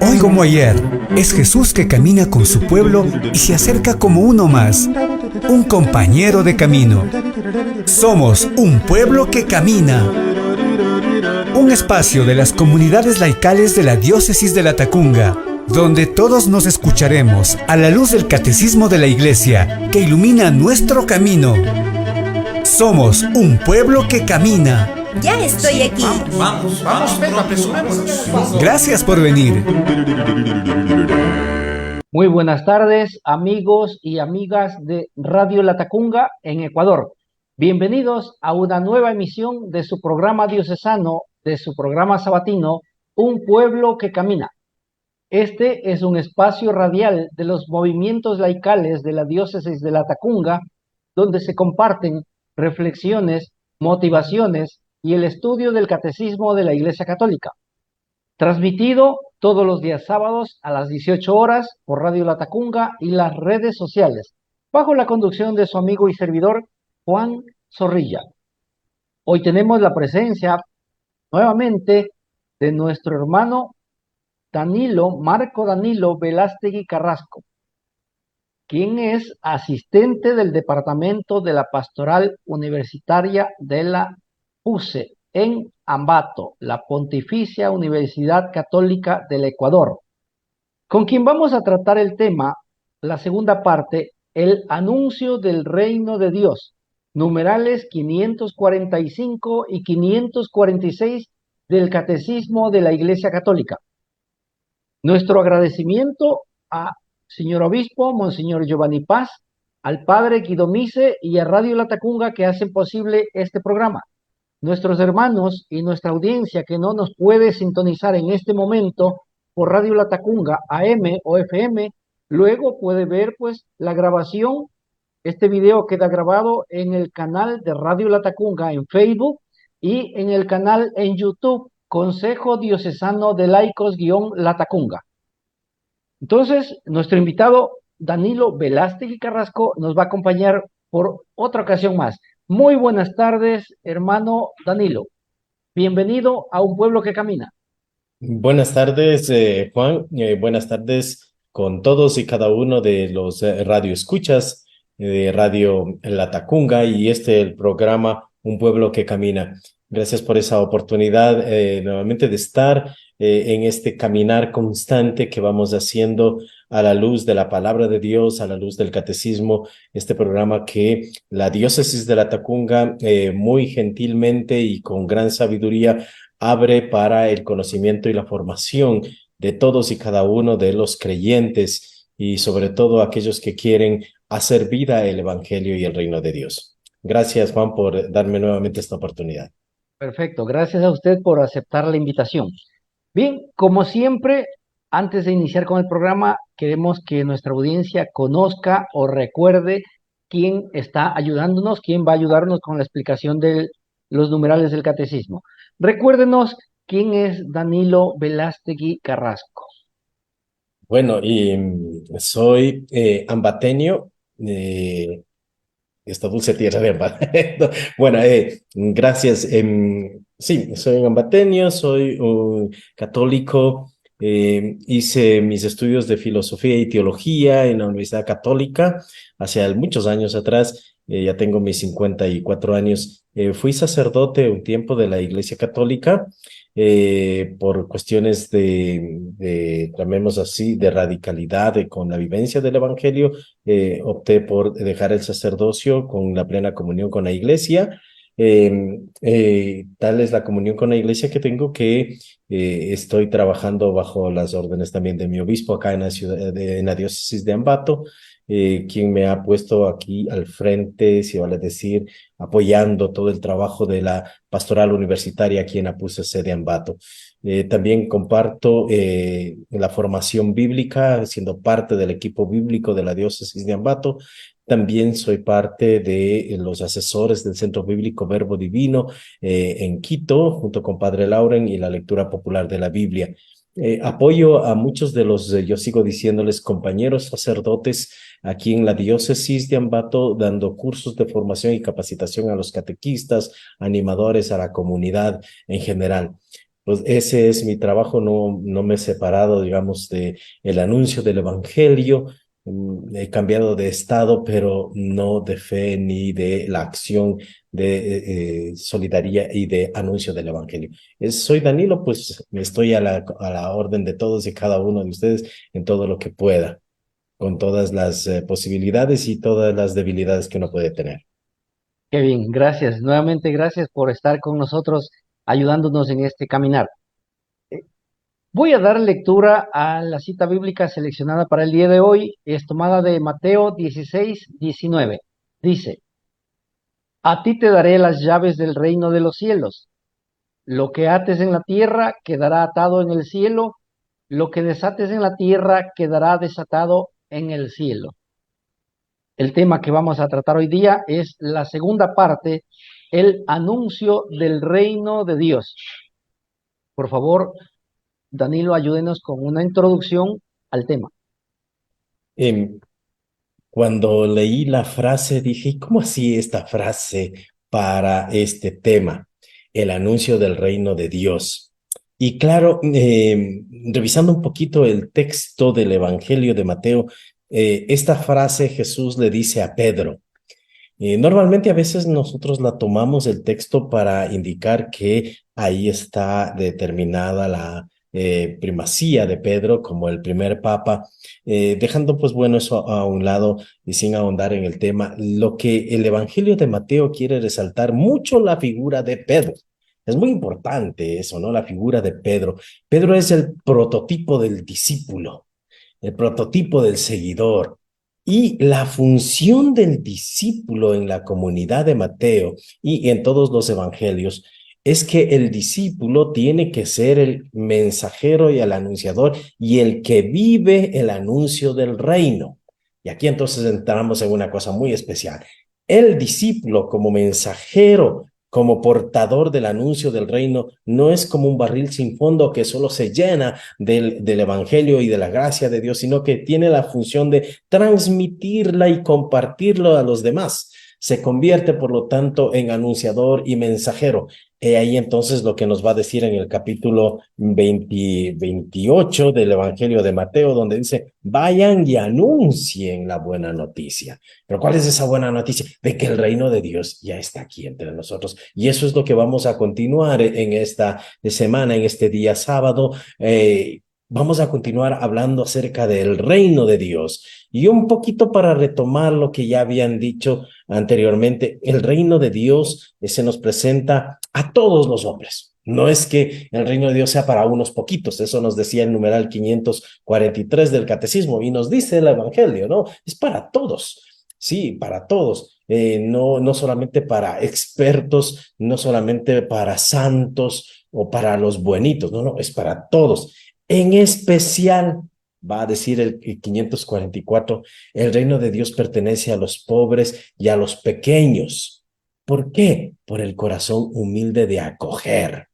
Hoy como ayer, es Jesús que camina con su pueblo y se acerca como uno más, un compañero de camino. Somos un pueblo que camina. Un espacio de las comunidades laicales de la Diócesis de Latacunga, donde todos nos escucharemos a la luz del catecismo de la Iglesia que ilumina nuestro camino. Somos un pueblo que camina. Ya estoy aquí. Vamos, Pedro, apresurémonos. Gracias por venir. Muy buenas tardes, amigos y amigas de Radio Latacunga en Ecuador. Bienvenidos a una nueva emisión de su programa diocesano, de su programa sabatino, Un Pueblo que Camina. Este es un espacio radial de los movimientos laicales de la Diócesis de Latacunga, donde se comparten reflexiones, motivaciones y el estudio del Catecismo de la Iglesia Católica. Transmitido todos los días sábados a las 18 horas por Radio Latacunga y las redes sociales, bajo la conducción de su amigo y servidor Juan Zorrilla. Hoy tenemos la presencia nuevamente de nuestro hermano Marco Danilo Velástegui Carrasco, quien es asistente del Departamento de la Pastoral Universitaria de la PUCE en Ambato, la Pontificia Universidad Católica del Ecuador, con quien vamos a tratar el tema, la segunda parte, el anuncio del reino de Dios, numerales 545 y 546 del Catecismo de la Iglesia Católica. Nuestro agradecimiento a señor obispo, monseñor Giovanni Paz, al padre Guido Mise y a Radio Latacunga que hacen posible este programa. Nuestros hermanos y nuestra audiencia que no nos puede sintonizar en este momento por Radio Latacunga AM o FM, luego puede ver pues la grabación. Este video queda grabado en el canal de Radio Latacunga en Facebook y en el canal en YouTube Consejo Diocesano de Laicos-Latacunga. Entonces, nuestro invitado Danilo Velástegui Carrasco nos va a acompañar por otra ocasión más. Muy buenas tardes, hermano Danilo. Bienvenido a Un Pueblo que Camina. Buenas tardes, Juan. Buenas tardes con todos y cada uno de los radioescuchas de Radio Latacunga y el programa Un Pueblo que Camina. Gracias por esa oportunidad nuevamente de estar en este caminar constante que vamos haciendo a la luz de la palabra de Dios, a la luz del catecismo, este programa que la Diócesis de Latacunga muy gentilmente y con gran sabiduría abre para el conocimiento y la formación de todos y cada uno de los creyentes y sobre todo aquellos que quieren hacer vida el Evangelio y el reino de Dios. Gracias, Juan, por darme nuevamente esta oportunidad. Perfecto, gracias a usted por aceptar la invitación. Bien, como siempre, antes de iniciar con el programa, queremos que nuestra audiencia conozca o recuerde quién está ayudándonos, quién va a ayudarnos con la explicación de los numerales del catecismo. Recuérdenos quién es Danilo Velástegui Carrasco. Bueno, soy ambateño, esta dulce tierra de Ambato. Bueno, gracias. Sí, soy un ambateño, soy un católico. Hice mis estudios de filosofía y teología en la Universidad Católica hace muchos años atrás. Ya tengo mis 54 años. Fui sacerdote un tiempo de la Iglesia Católica por cuestiones llamémoslo así, de radicalidad con la vivencia del Evangelio. Opté por dejar el sacerdocio con la plena comunión con la Iglesia. Tal es la comunión con la Iglesia que tengo que estoy trabajando bajo las órdenes también de mi obispo acá en la ciudad, en la diócesis de Ambato, quien me ha puesto aquí al frente, si vale decir, apoyando todo el trabajo de la pastoral universitaria aquí en la PUCC de Ambato. También comparto la formación bíblica, siendo parte del equipo bíblico de la diócesis de Ambato. También soy parte de los asesores del Centro Bíblico Verbo Divino en Quito, junto con Padre Lauren y la lectura popular de la Biblia. Apoyo a muchos de los, yo sigo diciéndoles, compañeros sacerdotes aquí en la diócesis de Ambato, dando cursos de formación y capacitación a los catequistas, animadores, a la comunidad en general. Pues ese es mi trabajo, no me he separado, digamos, de el anuncio del evangelio. He cambiado de estado, pero no de fe ni de la acción de solidaridad y de anuncio del evangelio. Soy Danilo, pues estoy a la orden de todos y cada uno de ustedes en todo lo que pueda, con todas las posibilidades y todas las debilidades que uno puede tener. Qué bien, gracias. Nuevamente gracias por estar con nosotros ayudándonos en este caminar. Voy a dar lectura a la cita bíblica seleccionada para el día de hoy. Es tomada de Mateo 16:19. Dice, a ti te daré las llaves del reino de los cielos. Lo que ates en la tierra quedará atado en el cielo. Lo que desates en la tierra quedará desatado en el cielo. El tema que vamos a tratar hoy día es la segunda parte, el anuncio del reino de Dios. Por favor, Danilo, ayúdenos con una introducción al tema. Em, Cuando leí la frase, dije, ¿y cómo así esta frase para este tema? El anuncio del reino de Dios. Y claro, revisando un poquito el texto del Evangelio de Mateo, esta frase Jesús le dice a Pedro. Normalmente a veces nosotros la tomamos el texto para indicar que ahí está determinada la primacía de Pedro como el primer papa, dejando pues bueno eso a un lado y sin ahondar en el tema. Lo que el Evangelio de Mateo quiere resaltar mucho la figura de Pedro. Es muy importante eso, ¿no? La figura de Pedro. Pedro es el prototipo del discípulo, el prototipo del seguidor. Y la función del discípulo en la comunidad de Mateo y en todos los evangelios es que el discípulo tiene que ser el mensajero y el anunciador y el que vive el anuncio del reino. Y aquí entonces entramos en una cosa muy especial. El discípulo como mensajero, como portador del anuncio del reino, no es como un barril sin fondo que solo se llena del evangelio y de la gracia de Dios, sino que tiene la función de transmitirla y compartirlo a los demás. Se convierte, por lo tanto, en anunciador y mensajero. Ahí entonces lo que nos va a decir en el capítulo 28 del Evangelio de Mateo, donde dice, vayan y anuncien la buena noticia. Pero ¿cuál es esa buena noticia? De que el reino de Dios ya está aquí entre nosotros. Y eso es lo que vamos a continuar en esta semana, en este día sábado. Vamos a continuar hablando acerca del reino de Dios. Y un poquito para retomar lo que ya habían dicho anteriormente, el reino de Dios se nos presenta a todos los hombres. No es que el reino de Dios sea para unos poquitos, eso nos decía el numeral 543 del Catecismo y nos dice el Evangelio, ¿no? Es para todos, sí, para todos. No solamente para expertos, no solamente para santos o para los buenitos, no, es para todos. En especial, va a decir el 544, el reino de Dios pertenece a los pobres y a los pequeños. ¿Por qué? Por el corazón humilde de acoger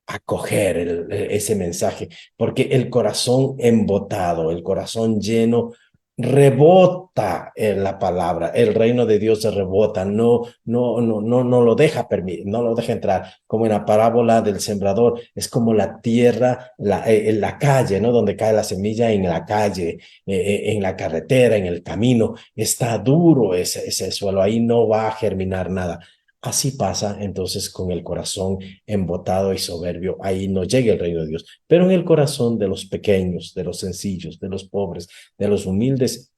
ese mensaje, porque el corazón embotado, el corazón lleno, rebota en la palabra, el reino de Dios se rebota, no lo deja no lo deja entrar, como en la parábola del sembrador, es como la tierra, la calle, ¿no? Donde cae la semilla en la calle, en la carretera, en el camino, está duro ese suelo, ahí no va a germinar nada. Así pasa entonces con el corazón embotado y soberbio. Ahí no llega el reino de Dios. Pero en el corazón de los pequeños, de los sencillos, de los pobres, de los humildes,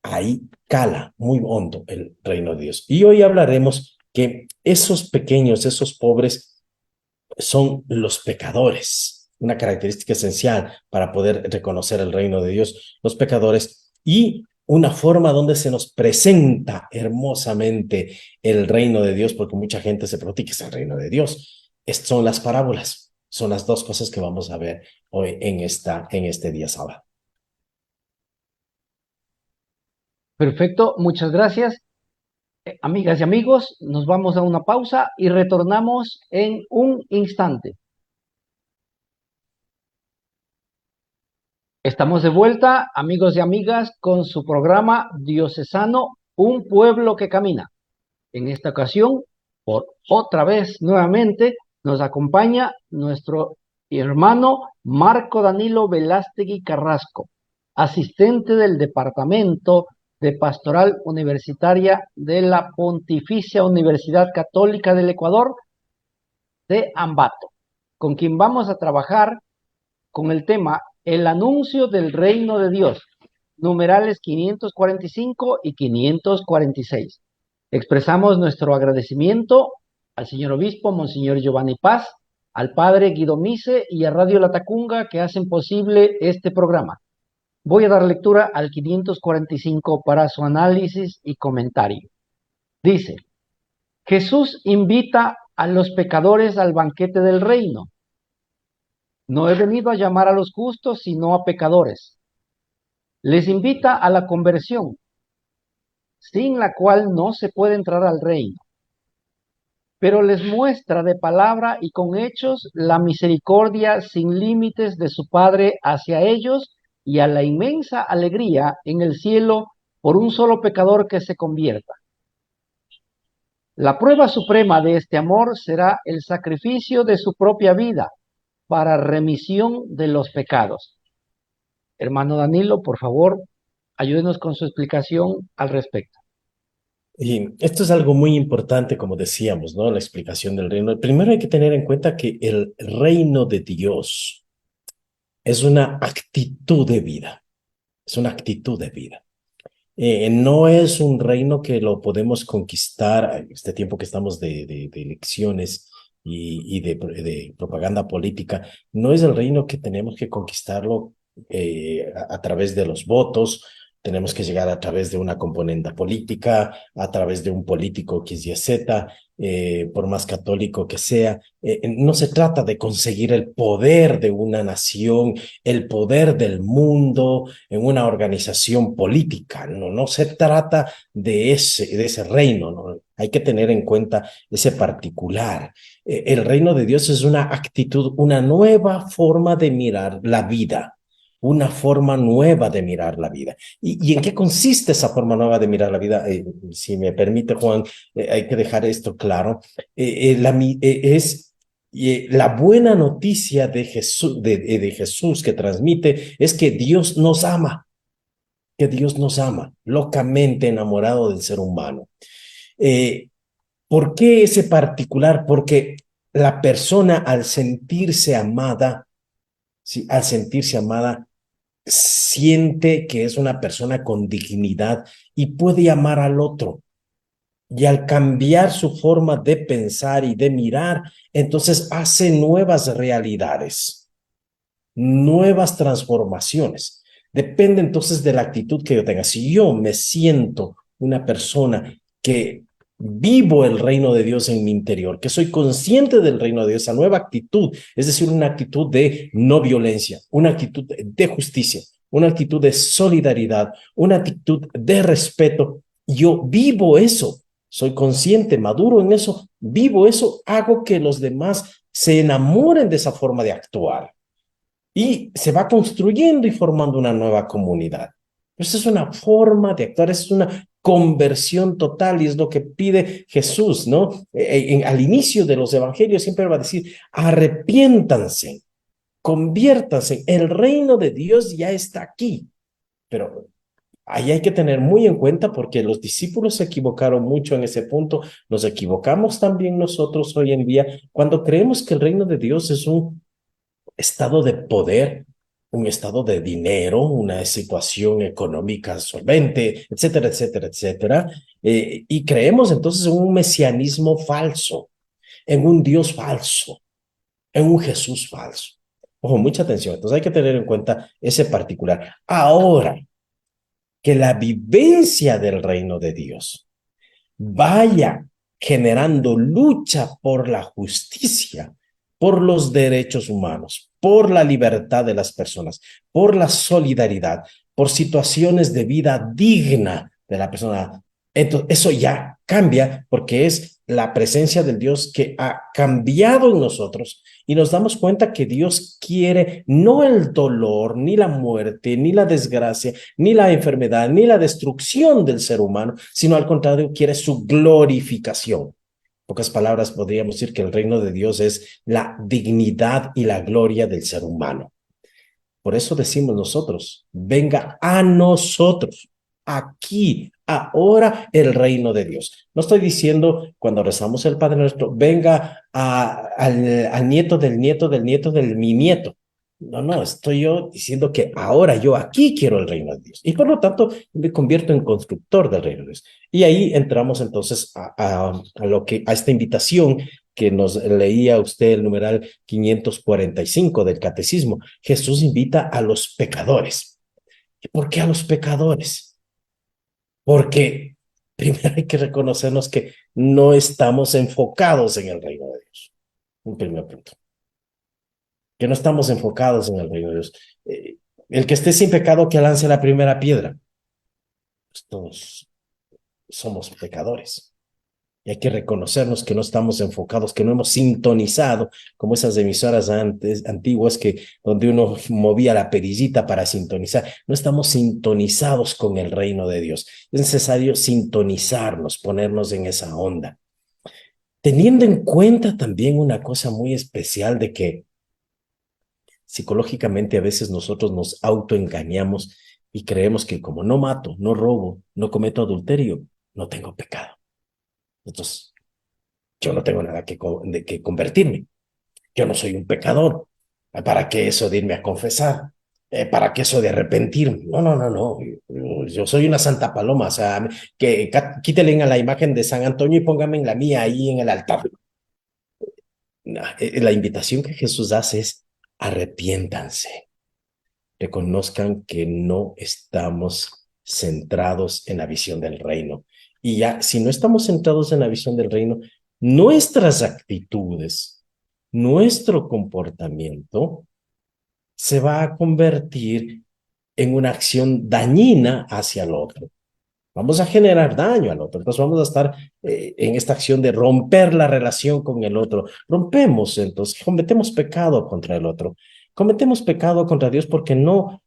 ahí cala muy hondo el reino de Dios. Y hoy hablaremos que esos pequeños, esos pobres, son los pecadores. Una característica esencial para poder reconocer el reino de Dios, los pecadores, y una forma donde se nos presenta hermosamente el reino de Dios, porque mucha gente se pregunta, ¿qué es el reino de Dios? Son las parábolas, son las dos cosas que vamos a ver hoy en este día sábado. Perfecto, muchas gracias. Amigas y amigos, nos vamos a una pausa y retornamos en un instante. Estamos de vuelta, amigos y amigas, con su programa diocesano, Un Pueblo que Camina. En esta ocasión, por otra vez, nuevamente, Nos acompaña nuestro hermano Marco Danilo Velástegui Carrasco, asistente del Departamento de Pastoral Universitaria de la Pontificia Universidad Católica del Ecuador de Ambato, con quien vamos a trabajar con el tema El anuncio del reino de Dios, numerales 545 y 546. Expresamos nuestro agradecimiento al señor obispo, Monseñor Giovanni Paz, al padre Guido Mise y a Radio Latacunga que hacen posible este programa. Voy a dar lectura al 545 para su análisis y comentario. Dice: Jesús invita a los pecadores al banquete del reino. No he venido a llamar a los justos, sino a pecadores. Les invita a la conversión, sin la cual no se puede entrar al reino. Pero les muestra de palabra y con hechos la misericordia sin límites de su Padre hacia ellos y a la inmensa alegría en el cielo por un solo pecador que se convierta. La prueba suprema de este amor será el sacrificio de su propia vida para remisión de los pecados. Hermano Danilo, por favor, ayúdenos con su explicación al respecto. Y esto es algo muy importante, como decíamos, ¿no? La explicación del reino. Primero hay que tener en cuenta que el reino de Dios es una actitud de vida, es una actitud de vida. No es un reino que lo podemos conquistar en este tiempo que estamos de elecciones y de propaganda política. No es el reino que tenemos que conquistarlo a través de los votos. Tenemos que llegar a través de una componenda política, a través de un político X, Y, Z, por más católico que sea. No se trata de conseguir el poder de una nación, el poder del mundo en una organización política. No se trata de ese reino, ¿no? Hay que tener en cuenta ese particular. El reino de Dios es una actitud, una nueva forma de mirar la vida. Una forma nueva de mirar la vida. ¿Y en qué consiste esa forma nueva de mirar la vida? Si me permite, Juan, hay que dejar esto claro. La buena noticia de Jesús que transmite es que Dios nos ama, locamente enamorado del ser humano. ¿Por qué ese particular? Porque la persona al sentirse amada, ¿sí? Siente que es una persona con dignidad y puede amar al otro. Y al cambiar su forma de pensar y de mirar, entonces hace nuevas realidades, nuevas transformaciones. Depende entonces de la actitud que yo tenga. Si yo me siento una persona que vivo el reino de Dios en mi interior, que soy consciente del reino de Dios, esa nueva actitud, es decir, una actitud de no violencia, una actitud de justicia, una actitud de solidaridad, una actitud de respeto. Yo vivo eso, soy consciente, maduro en eso, vivo eso, hago que los demás se enamoren de esa forma de actuar. Y se va construyendo y formando una nueva comunidad. Esa es una forma de actuar, es una conversión total y es lo que pide Jesús, ¿no? Al inicio de los evangelios siempre va a decir, arrepiéntanse, conviértanse, el reino de Dios ya está aquí. Pero ahí hay que tener muy en cuenta porque los discípulos se equivocaron mucho en ese punto, nos equivocamos también nosotros hoy en día cuando creemos que el reino de Dios es un estado de poder, un estado de dinero, una situación económica solvente, etcétera, etcétera, etcétera. Y creemos entonces en un mesianismo falso, en un Dios falso, en un Jesús falso. Ojo, mucha atención. Entonces hay que tener en cuenta ese particular. Ahora, que la vivencia del reino de Dios vaya generando lucha por la justicia, por los derechos humanos, por la libertad de las personas, por la solidaridad, por situaciones de vida digna de la persona. Entonces, eso ya cambia porque es la presencia del Dios que ha cambiado en nosotros y nos damos cuenta que Dios quiere no el dolor, ni la muerte, ni la desgracia, ni la enfermedad, ni la destrucción del ser humano, sino al contrario, quiere su glorificación. pocas palabras, podríamos decir que el reino de Dios es la dignidad y la gloria del ser humano. Por eso decimos nosotros, venga a nosotros, aquí, ahora, el reino de Dios. No estoy diciendo cuando rezamos el Padre Nuestro, venga al nieto del nieto del nieto del mi nieto. No, estoy yo diciendo que ahora yo aquí quiero el reino de Dios. Y por lo tanto me convierto en constructor del reino de Dios. Y ahí entramos entonces a esta invitación que nos leía usted el numeral 545 del Catecismo. Jesús invita a los pecadores. ¿Y por qué a los pecadores? Porque primero hay que reconocernos que no estamos enfocados en el reino de Dios. Un primer punto. Que no estamos enfocados en el reino de Dios. El que esté sin pecado, que lance la primera piedra. Pues todos somos pecadores. Y hay que reconocernos que no estamos enfocados, que no hemos sintonizado, como esas emisoras antiguas donde uno movía la perillita para sintonizar. No estamos sintonizados con el reino de Dios. Es necesario sintonizarnos, ponernos en esa onda. Teniendo en cuenta también una cosa muy especial de que psicológicamente a veces nosotros nos autoengañamos y creemos que como no mato, no robo, no cometo adulterio, no tengo pecado. Entonces, yo no tengo nada de que convertirme. Yo no soy un pecador. ¿Para qué eso de irme a confesar? ¿Para qué eso de arrepentirme? No. Yo soy una santa paloma. O sea, quítenle a la imagen de San Antonio y pónganme en la mía ahí en el altar. La invitación que Jesús hace es arrepiéntanse. Reconozcan que no estamos centrados en la visión del reino. Y ya, si no estamos centrados en la visión del reino, nuestras actitudes, nuestro comportamiento se va a convertir en una acción dañina hacia el otro. Vamos a generar daño al otro. Entonces vamos a estar en esta acción de romper la relación con el otro. Rompemos, entonces, cometemos pecado contra el otro. Cometemos pecado contra Dios porque no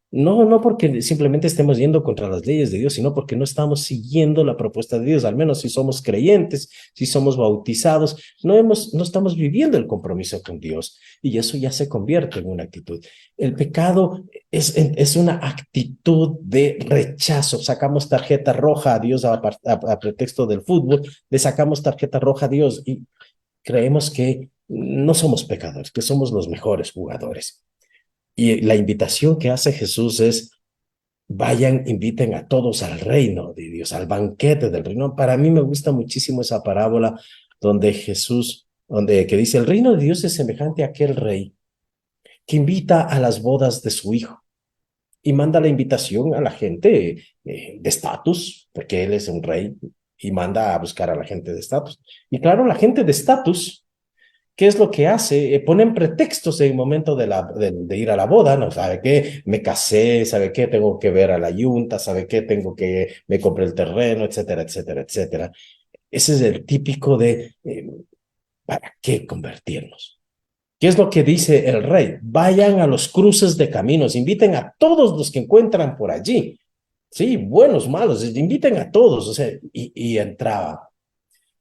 porque simplemente estemos yendo contra las leyes de Dios, sino porque no estamos siguiendo la propuesta de Dios. Al menos si somos creyentes, si somos bautizados, no estamos viviendo el compromiso con Dios. Y eso ya se convierte en una actitud. El pecado es una actitud de rechazo. Sacamos tarjeta roja a Dios a pretexto del fútbol, le sacamos tarjeta roja a Dios y creemos que no somos pecadores, que somos los mejores jugadores. Y la invitación que hace Jesús es, vayan, inviten a todos al reino de Dios, al banquete del reino. Para mí me gusta muchísimo esa parábola donde que dice, el reino de Dios es semejante a aquel rey que invita a las bodas de su hijo y manda la invitación a la gente de estatus, porque él es un rey, y manda a buscar a la gente de estatus. Y claro, la gente de estatus, ¿qué es lo que hace? Ponen pretextos en el momento de ir a la boda, ¿no? ¿Sabe qué? Me casé, ¿sabe qué? Tengo que ver a la yunta, ¿sabe qué? Me compré el terreno, etcétera, etcétera, etcétera. Ese es el típico de, ¿para qué convertirnos? ¿Qué es lo que dice el rey? Vayan a los cruces de caminos, inviten a todos los que encuentran por allí. Sí, buenos, malos, inviten a todos. O sea, y entraba,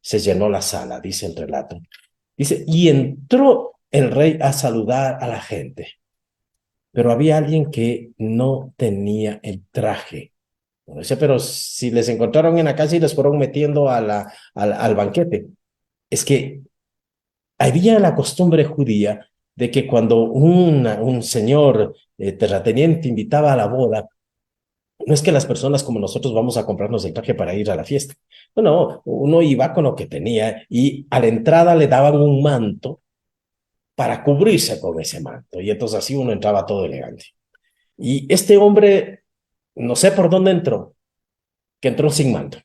se llenó la sala, dice el relato. Dice, y entró el rey a saludar a la gente, pero había alguien que no tenía el traje. Dice, pero si les encontraron en la calle y les fueron metiendo al banquete. Es que había la costumbre judía de que cuando un señor terrateniente invitaba a la boda, no es que las personas como nosotros vamos a comprarnos el traje para ir a la fiesta. No, uno iba con lo que tenía y a la entrada le daban un manto para cubrirse con ese manto. Y entonces así uno entraba todo elegante. Y este hombre, no sé por dónde entró, que entró sin manto. O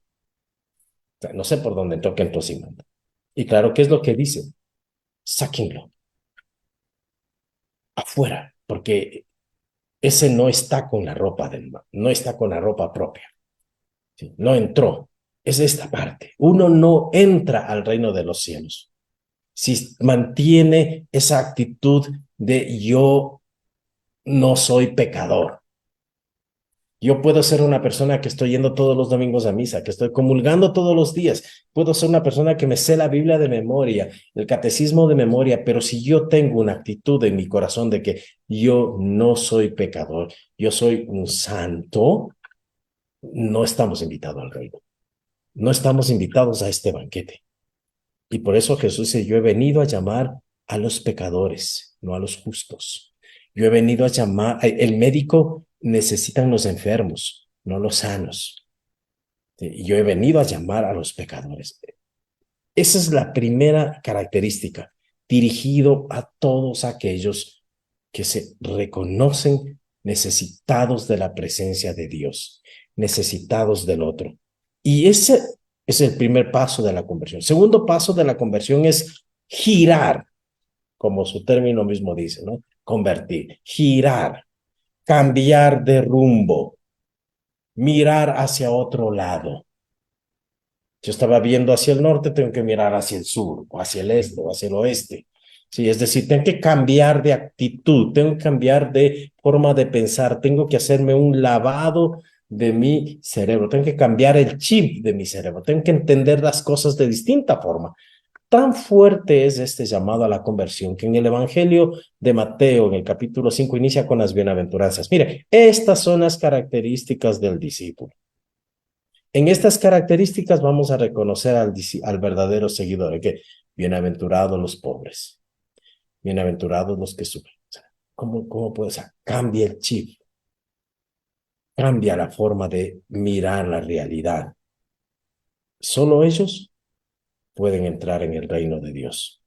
sea, no sé por dónde entró, que entró sin manto. Y claro, ¿qué es lo que dice? Sáquenlo afuera, porque ese no está con la ropa no está con la ropa propia. ¿Sí? No entró. Es esta parte. Uno no entra al reino de los cielos si mantiene esa actitud de yo no soy pecador. Yo puedo ser una persona que estoy yendo todos los domingos a misa, que estoy comulgando todos los días. Puedo ser una persona que me sé la Biblia de memoria, el catecismo de memoria, pero si yo tengo una actitud en mi corazón de que yo no soy pecador, yo soy un santo, no estamos invitados al reino. No estamos invitados a este banquete. Y por eso Jesús dice, yo he venido a llamar a los pecadores, no a los justos. Yo he venido a llamar, el médico necesitan los enfermos, no los sanos. Y yo he venido a llamar a los pecadores. Esa es la primera característica, dirigido a todos aquellos que se reconocen necesitados de la presencia de Dios, necesitados del otro. Y ese es el primer paso de la conversión. Segundo paso de la conversión es girar, como su término mismo dice, ¿no? Convertir, girar, cambiar de rumbo, mirar hacia otro lado. Yo estaba viendo hacia el norte, tengo que mirar hacia el sur, o hacia el este, o hacia el oeste. Sí, es decir, tengo que cambiar de actitud, tengo que cambiar de forma de pensar, tengo que hacerme un lavado de mi cerebro, tengo que cambiar el chip de mi cerebro, tengo que entender las cosas de distinta forma. Tan fuerte es este llamado a la conversión que en el Evangelio de Mateo, en el capítulo 5, inicia con las bienaventuranzas. Mire, estas son las características del discípulo. En estas características vamos a reconocer al verdadero seguidor, que bienaventurados los pobres, bienaventurados los que sufren. O sea, ¿cómo puede ser? Cambia el chip, cambia la forma de mirar la realidad. Solo ellos pueden entrar en el reino de Dios.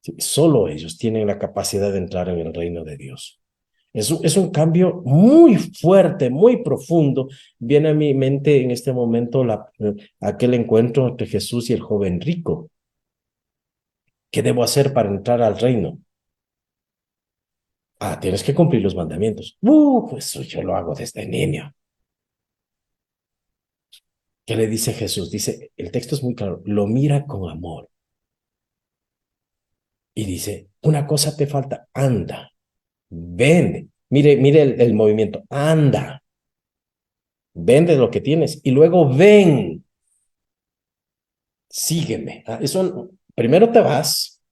Sí, solo ellos tienen la capacidad de entrar en el reino de Dios. Es un cambio muy fuerte, muy profundo. Viene a mi mente en este momento aquel encuentro entre Jesús y el joven rico. ¿Qué debo hacer para entrar al reino? Tienes que cumplir los mandamientos. Pues yo lo hago desde niño. ¿Qué le dice Jesús? Dice, el texto es muy claro, lo mira con amor. Y dice, una cosa te falta, anda, vende. Mire el movimiento, anda. Vende lo que tienes y luego ven, sígueme. Eso, primero te vas,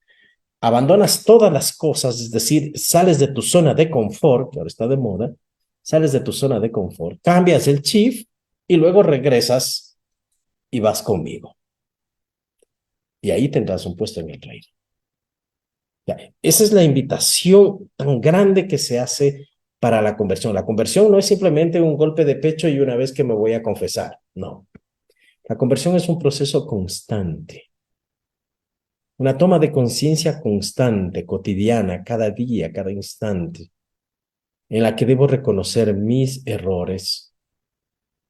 abandonas todas las cosas, es decir, sales de tu zona de confort, que ahora está de moda, sales de tu zona de confort, cambias el chip y luego regresas y vas conmigo. Y ahí tendrás un puesto en el reino. Esa es la invitación tan grande que se hace para la conversión. La conversión no es simplemente un golpe de pecho y una vez que me voy a confesar, no. La conversión es un proceso constante, una toma de conciencia constante, cotidiana, cada día, cada instante, en la que debo reconocer mis errores,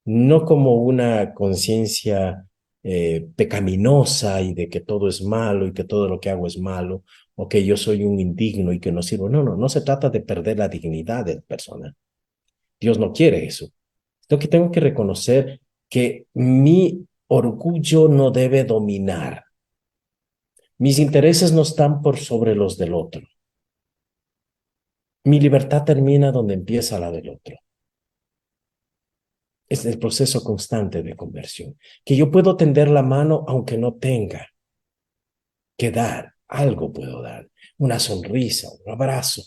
no como una conciencia pecaminosa y de que todo es malo y que todo lo que hago es malo, o que yo soy un indigno y que no sirvo. No se trata de perder la dignidad de la persona. Dios no quiere eso. Lo que tengo que reconocer que mi orgullo no debe dominar. Mis intereses no están por sobre los del otro. Mi libertad termina donde empieza la del otro. Es el proceso constante de conversión. Que yo puedo tender la mano aunque no tenga que dar. Algo puedo dar. Una sonrisa, un abrazo.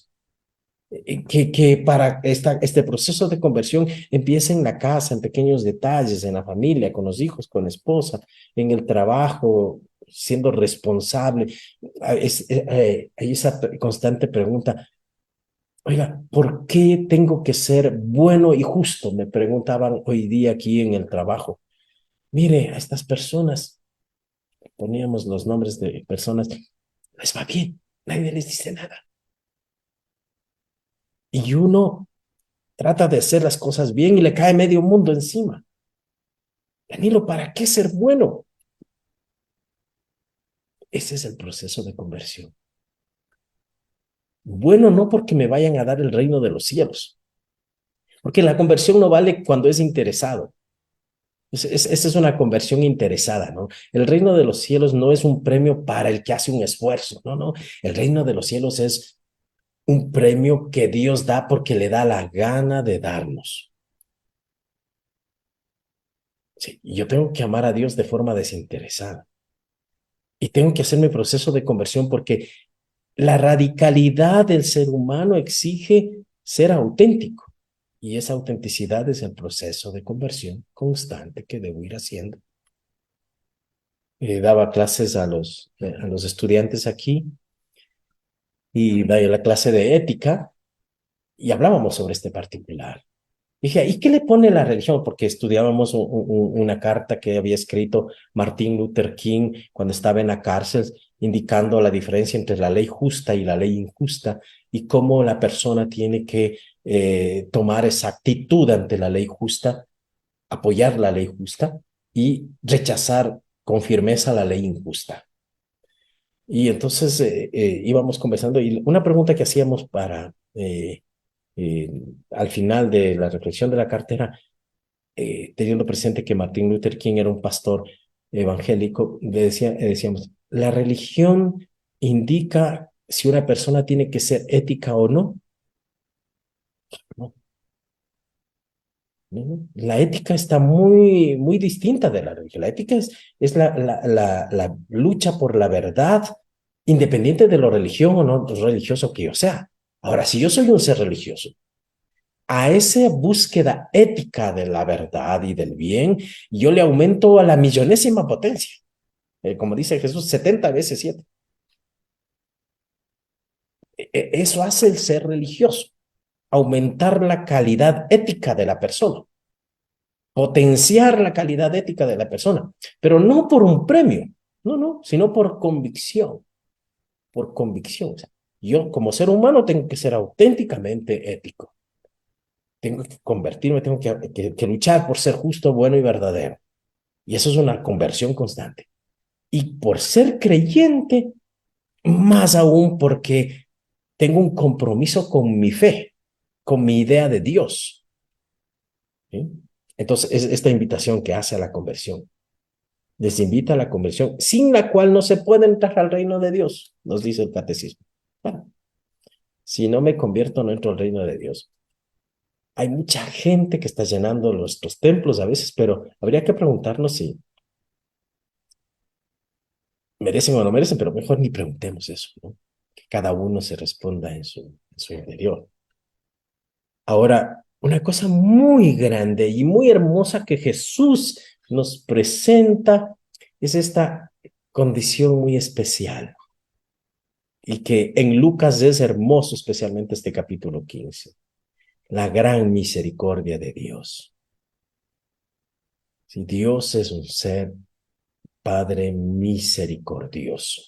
Que para este proceso de conversión empieza en la casa, en pequeños detalles, en la familia, con los hijos, con la esposa, en el trabajo, siendo responsable. Hay esa constante pregunta, oiga, ¿por qué tengo que ser bueno y justo? Me preguntaban hoy día aquí en el trabajo. Mire, a estas personas, poníamos los nombres de personas, les va bien, nadie les dice nada. Y uno trata de hacer las cosas bien y le cae medio mundo encima. Danilo, ¿para qué ser bueno? Ese es el proceso de conversión. Bueno, no porque me vayan a dar el reino de los cielos, porque la conversión no vale cuando es interesado. Esa es una conversión interesada, ¿no? El reino de los cielos no es un premio para el que hace un esfuerzo, no. El reino de los cielos es un premio que Dios da porque le da la gana de darnos. Sí, y yo tengo que amar a Dios de forma desinteresada. Y tengo que hacer mi proceso de conversión porque la radicalidad del ser humano exige ser auténtico. Y esa autenticidad es el proceso de conversión constante que debo ir haciendo. Daba clases a los estudiantes aquí y daba la clase de ética y hablábamos sobre este particular. Dije, ¿y qué le pone la religión? Porque estudiábamos una carta que había escrito Martin Luther King cuando estaba en la cárcel, indicando la diferencia entre la ley justa y la ley injusta y cómo la persona tiene que tomar esa actitud ante la ley justa, apoyar la ley justa y rechazar con firmeza la ley injusta. Y entonces íbamos conversando y una pregunta que hacíamos para eh, al final de la reflexión de la cartera, teniendo presente que Martin Luther King era un pastor evangélico, decíamos, la religión indica si una persona tiene que ser ética o no. No, no. La ética está muy, muy distinta de la religión. La ética es la lucha por la verdad, independiente de lo religión o no religioso que yo sea. Ahora, si yo soy un ser religioso, a esa búsqueda ética de la verdad y del bien, yo le aumento a la millonésima potencia. Como dice Jesús, 70 veces 7. Eso hace el ser religioso, aumentar la calidad ética de la persona, potenciar la calidad ética de la persona, pero no por un premio, no, sino por convicción, por convicción. O sea, yo como ser humano tengo que ser auténticamente ético. Tengo que convertirme, tengo que luchar por ser justo, bueno y verdadero. Y eso es una conversión constante. Y por ser creyente, más aún porque tengo un compromiso con mi fe, con mi idea de Dios. ¿Sí? Entonces, es esta invitación que hace a la conversión. Les invita a la conversión, sin la cual no se puede entrar al reino de Dios, nos dice el catecismo. Bueno, si no me convierto, no entro al reino de Dios. Hay mucha gente que está llenando nuestros templos a veces, pero habría que preguntarnos si merecen o no merecen, pero mejor ni preguntemos eso, ¿no? Que cada uno se responda en su interior. Ahora, una cosa muy grande y muy hermosa que Jesús nos presenta es esta condición muy especial y que en Lucas es hermoso, especialmente este capítulo 15, la gran misericordia de Dios. Si Dios es un ser Padre misericordioso.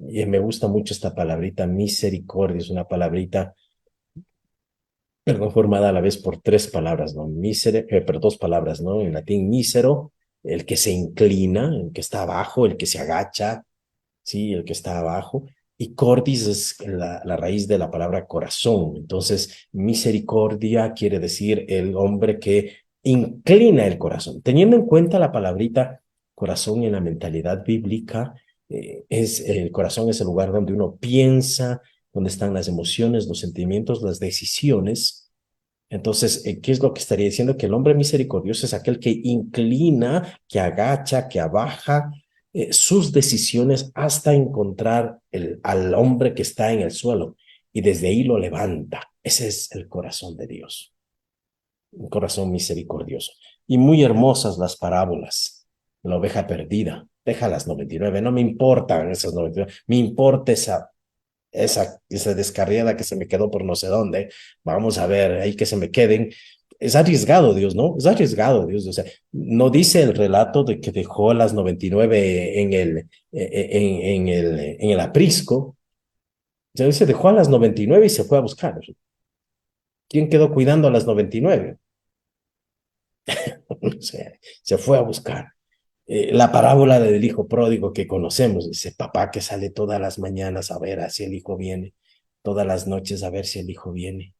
Y me gusta mucho esta palabrita, misericordia, es una palabrita, perdón, formada a la vez por tres palabras, ¿no? Pero dos palabras, ¿no? En latín, mísero, el que se inclina, el que está abajo, el que se agacha, ¿sí? El que está abajo. Y cordis es la raíz de la palabra corazón. Entonces, misericordia quiere decir el hombre que inclina el corazón. Teniendo en cuenta la palabrita corazón en la mentalidad bíblica, el corazón es el lugar donde uno piensa, donde están las emociones, los sentimientos, las decisiones. Entonces, ¿qué es lo que estaría diciendo? Que el hombre misericordioso es aquel que inclina, que agacha, que abaja sus decisiones hasta encontrar al hombre que está en el suelo y desde ahí lo levanta. Ese es el corazón de Dios, un corazón misericordioso. Y muy hermosas las parábolas. La oveja perdida, deja las 99, no me importan esas 99, me importa esa descarriada que se me quedó por no sé dónde, vamos a ver, ahí que se me queden. Es arriesgado Dios, ¿no? Es arriesgado Dios. O sea, no dice el relato de que dejó las 99 en el aprisco. Ya dice, dejó a las 99 y se fue a buscar. ¿Quién quedó cuidando a las 99? O sea, se fue a buscar. La parábola del hijo pródigo que conocemos, ese papá que sale todas las mañanas a ver si el hijo viene, todas las noches a ver si el hijo viene.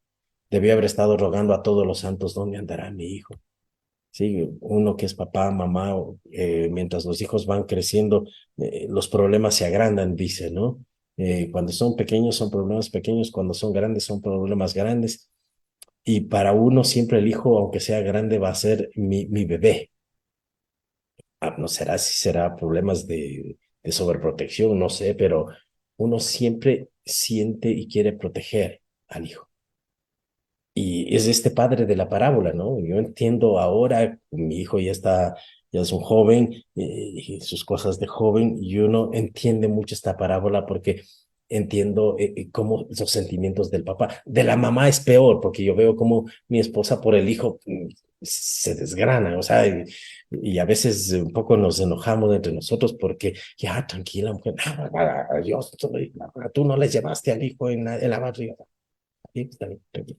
Debió haber estado rogando a todos los santos, ¿dónde andará mi hijo? Sí, uno que es papá, mamá, mientras los hijos van creciendo, los problemas se agrandan, dice, ¿no? Cuando son pequeños son problemas pequeños, cuando son grandes son problemas grandes. Y para uno siempre el hijo, aunque sea grande, va a ser mi bebé. No será si será problemas de sobreprotección, no sé, pero uno siempre siente y quiere proteger al hijo. Y es este padre de la parábola, ¿no? Yo entiendo ahora, mi hijo ya es un joven, y sus cosas de joven, y uno entiende mucho esta parábola porque entiendo cómo los sentimientos del papá. De la mamá es peor, porque yo veo como mi esposa por el hijo se desgrana, o sea, y a veces un poco nos enojamos entre nosotros porque, ya, tranquila, mujer, Dios, tú no le llevaste al hijo en la barriga. Sí, está bien, tranquila.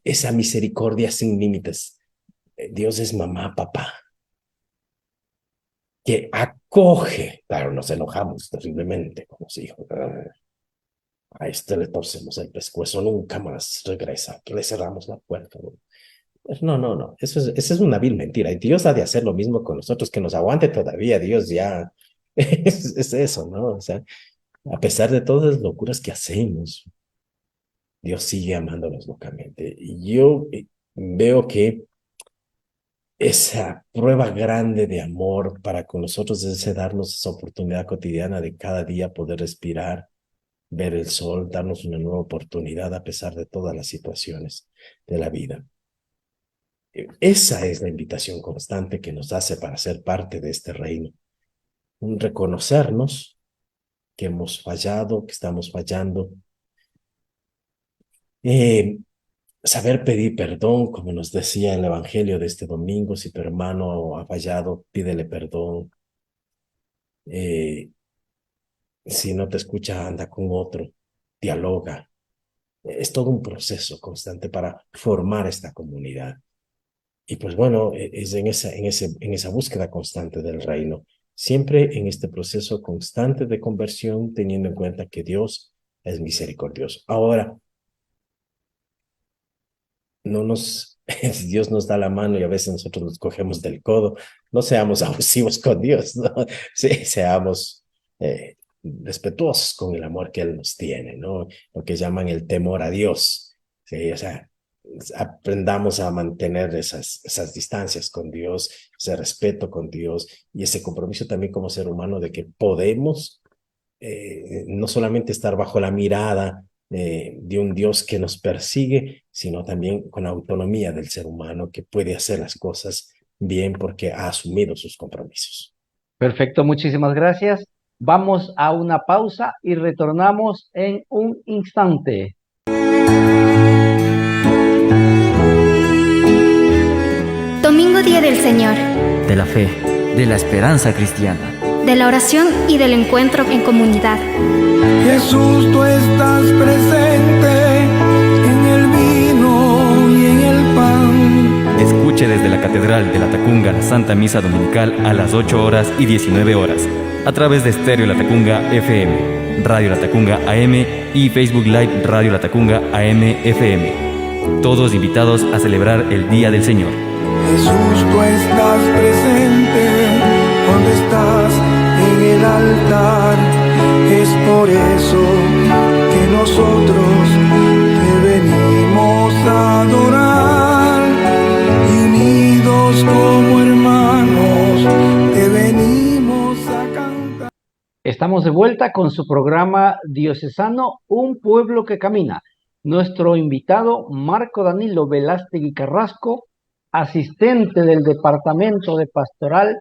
Esa misericordia sin límites. Dios es mamá, papá, que acoge. Claro, nos enojamos terriblemente con los hijos. A este le torcemos el pescuezo, nunca más regresa, que le cerramos la puerta. No, no, no, eso es una vil mentira. Y Dios ha de hacer lo mismo con nosotros, que nos aguante todavía. Dios ya es eso, ¿no? O sea, a pesar de todas las locuras que hacemos, Dios sigue amándonos locamente. Y yo veo que esa prueba grande de amor para con nosotros es ese darnos esa oportunidad cotidiana de cada día poder respirar, ver el sol, darnos una nueva oportunidad a pesar de todas las situaciones de la vida. Esa es la invitación constante que nos hace para ser parte de este reino. Un reconocernos que hemos fallado, que estamos fallando. Saber pedir perdón, como nos decía el Evangelio de este domingo, si tu hermano ha fallado, pídele perdón. Si no te escucha, anda con otro, dialoga. Es todo un proceso constante para formar esta comunidad. Y pues bueno, es en esa búsqueda constante del reino, siempre en este proceso constante de conversión, teniendo en cuenta que Dios es misericordioso. Ahora, Dios nos da la mano y a veces nosotros nos cogemos del codo. No seamos abusivos con Dios, ¿no? Sí, seamos respetuosos con el amor que Él nos tiene, ¿no? Lo que llaman el temor a Dios. Sí, o sea, aprendamos a mantener esas distancias con Dios, ese respeto con Dios y ese compromiso también como ser humano de que podemos no solamente estar bajo la mirada de un Dios que nos persigue, sino también con autonomía del ser humano que puede hacer las cosas bien porque ha asumido sus compromisos. Perfecto, muchísimas gracias. Vamos a una pausa y retornamos en un instante. Domingo Día del Señor, De la fe, de la esperanza cristiana. de la oración y del encuentro en comunidad. Jesús, tú estás presente en el vino y en el pan. Escuche desde la Catedral de Latacunga la Santa Misa Dominical a las 8 horas y 19 horas, a través de Estéreo Latacunga FM, Radio Latacunga AM y Facebook Live Radio Latacunga AM FM. Todos invitados a celebrar el Día del Señor. Jesús, tú estás presente donde estás en el altar. Es por eso que nosotros te venimos a adorar y unidos como hermanos te venimos a cantar. Estamos de vuelta con su programa diocesano Un Pueblo que Camina. Nuestro invitado, Marco Danilo Velástegui Carrasco, asistente del Departamento de Pastoral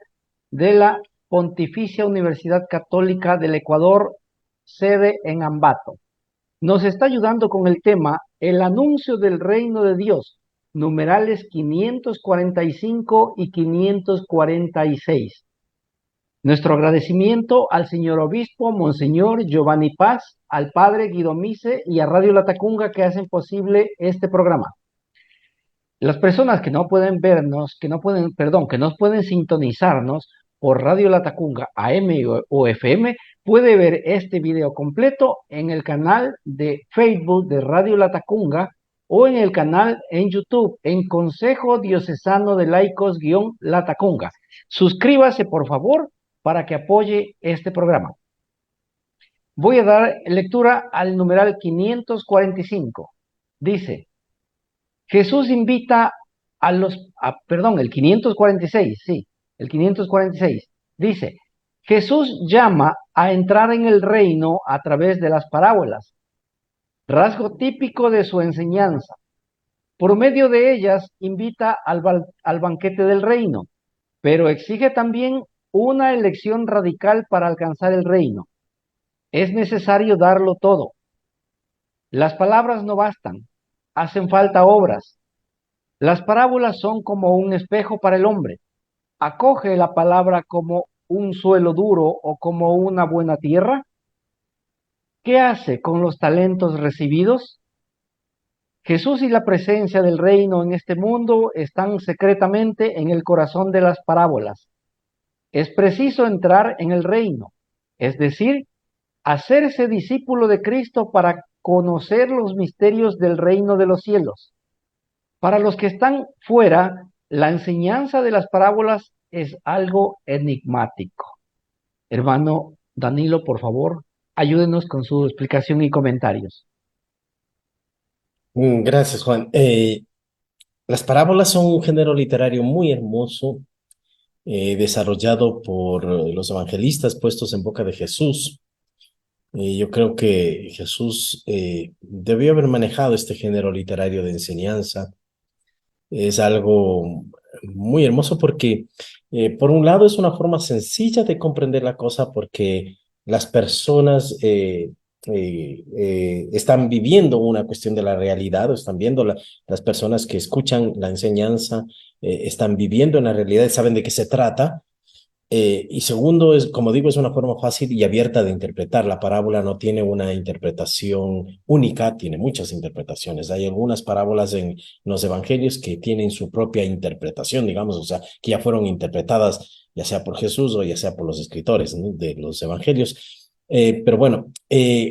de la Pontificia Universidad Católica del Ecuador, sede en Ambato. Nos está ayudando con el tema El anuncio del reino de Dios, numerales 545 y 546. Nuestro agradecimiento al señor obispo, Monseñor Giovanni Paz, al padre Guido Mise y a Radio Latacunga que hacen posible este programa. Las personas que no pueden vernos, que no pueden sintonizarnos por Radio Latacunga AM o FM, puede ver este video completo en el canal de Facebook de Radio Latacunga o en el canal en YouTube en Consejo Diocesano de Laicos-Latacunga. Suscríbase, por favor, para que apoye este programa. Voy a dar lectura al numeral 545. Dice: Jesús invita el 546, sí, el 546, dice, Jesús llama a entrar en el reino a través de las parábolas, rasgo típico de su enseñanza. Por medio de ellas invita al banquete del reino, pero exige también una elección radical para alcanzar el reino. Es necesario darlo todo. Las palabras no bastan, hacen falta obras. Las parábolas son como un espejo para el hombre. ¿Acoge la palabra como un suelo duro o como una buena tierra? ¿Qué hace con los talentos recibidos? Jesús y la presencia del reino en este mundo están secretamente en el corazón de las parábolas. Es preciso entrar en el reino, es decir, hacerse discípulo de Cristo para conocer los misterios del reino de los cielos. Para los que están fuera, la enseñanza de las parábolas es algo enigmático. Hermano Danilo, por favor, ayúdenos con su explicación y comentarios. Gracias, Juan. Las parábolas son un género literario muy hermoso, desarrollado por los evangelistas puestos en boca de Jesús. Yo creo que Jesús debió haber manejado este género literario de enseñanza. Es algo muy hermoso porque, por un lado, es una forma sencilla de comprender la cosa porque las personas están viviendo una cuestión de la realidad, o están viendo las personas que escuchan la enseñanza, están viviendo en la realidad y saben de qué se trata. Y segundo, como digo, es una forma fácil y abierta de interpretar. La parábola no tiene una interpretación única, tiene muchas interpretaciones. Hay algunas parábolas en los evangelios que tienen su propia interpretación, digamos, o sea, que ya fueron interpretadas ya sea por Jesús o ya sea por los escritores, ¿no?, de los evangelios. Pero bueno,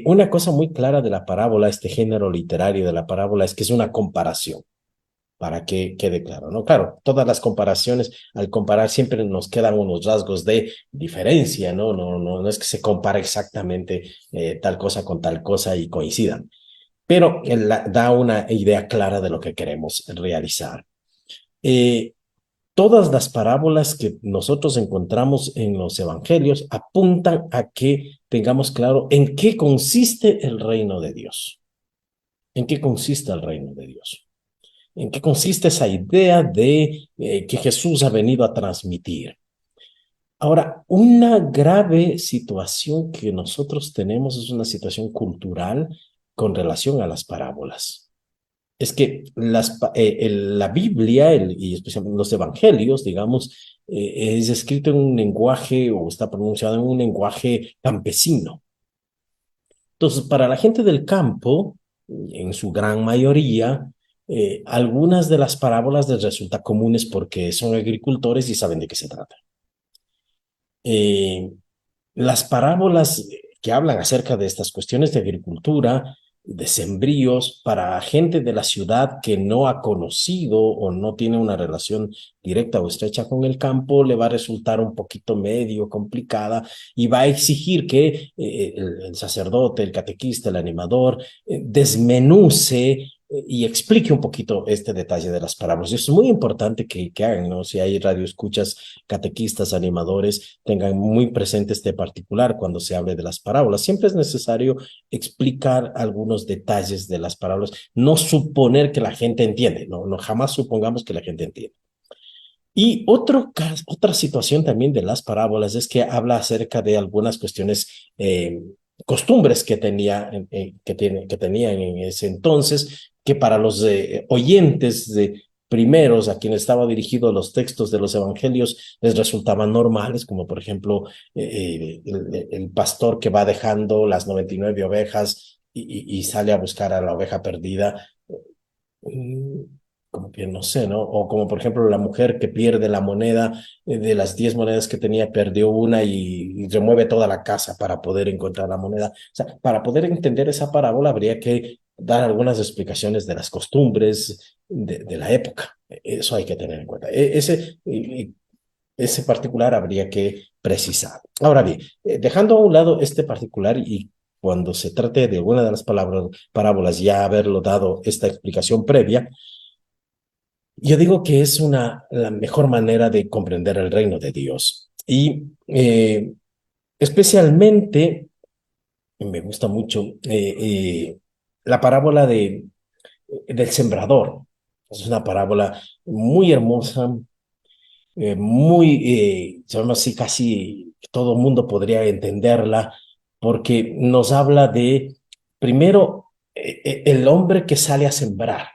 una cosa muy clara de la parábola, este género literario de la parábola, es que es una comparación, para que quede claro, ¿no? Claro, todas las comparaciones, al comparar siempre nos quedan unos rasgos de diferencia, ¿no? No es que se compare exactamente tal cosa con tal cosa y coincidan, pero da una idea clara de lo que queremos realizar. Todas las parábolas que nosotros encontramos en los evangelios apuntan a que tengamos claro en qué consiste el reino de Dios. ¿En qué consiste el reino de Dios? ¿En qué consiste esa idea de que Jesús ha venido a transmitir? Ahora, una grave situación que nosotros tenemos es una situación cultural con relación a las parábolas. Es que la Biblia y especialmente los evangelios, digamos, es escrito en un lenguaje o está pronunciado en un lenguaje campesino. Entonces, para la gente del campo, en su gran mayoría, algunas de las parábolas les resultan comunes porque son agricultores y saben de qué se trata. Las parábolas que hablan acerca de estas cuestiones de agricultura, de sembríos, para gente de la ciudad que no ha conocido o no tiene una relación directa o estrecha con el campo, le va a resultar un poquito medio complicada y va a exigir que el sacerdote, el catequista, el animador, desmenuce y explique un poquito este detalle de las parábolas. Y es muy importante que hagan, ¿no? Si hay radioescuchas, catequistas, animadores, tengan muy presente este particular cuando se hable de las parábolas. Siempre es necesario explicar algunos detalles de las parábolas, no suponer que la gente entiende, no jamás supongamos que la gente entiende. Y otra situación también de las parábolas es que habla acerca de algunas cuestiones, costumbres que tenían en ese entonces, que para los oyentes primeros a quienes estaba dirigido los textos de los evangelios les resultaban normales, como por ejemplo el pastor que va dejando las 99 ovejas y sale a buscar a la oveja perdida. Como que no sé, ¿no? O como por ejemplo la mujer que pierde la moneda, de las 10 monedas que tenía, perdió una y remueve toda la casa para poder encontrar la moneda. O sea, para poder entender esa parábola habría que dar algunas explicaciones de las costumbres de la época. Eso hay que tener en cuenta. Ese particular habría que precisar. Ahora bien, dejando a un lado este particular y cuando se trate de alguna de las parábolas ya haberlo dado esta explicación previa, Yo digo que es la mejor manera de comprender el reino de Dios. Y especialmente me gusta mucho la parábola del sembrador. Es una parábola muy hermosa, llama así, casi todo el mundo podría entenderla, porque nos habla de, primero, el hombre que sale a sembrar.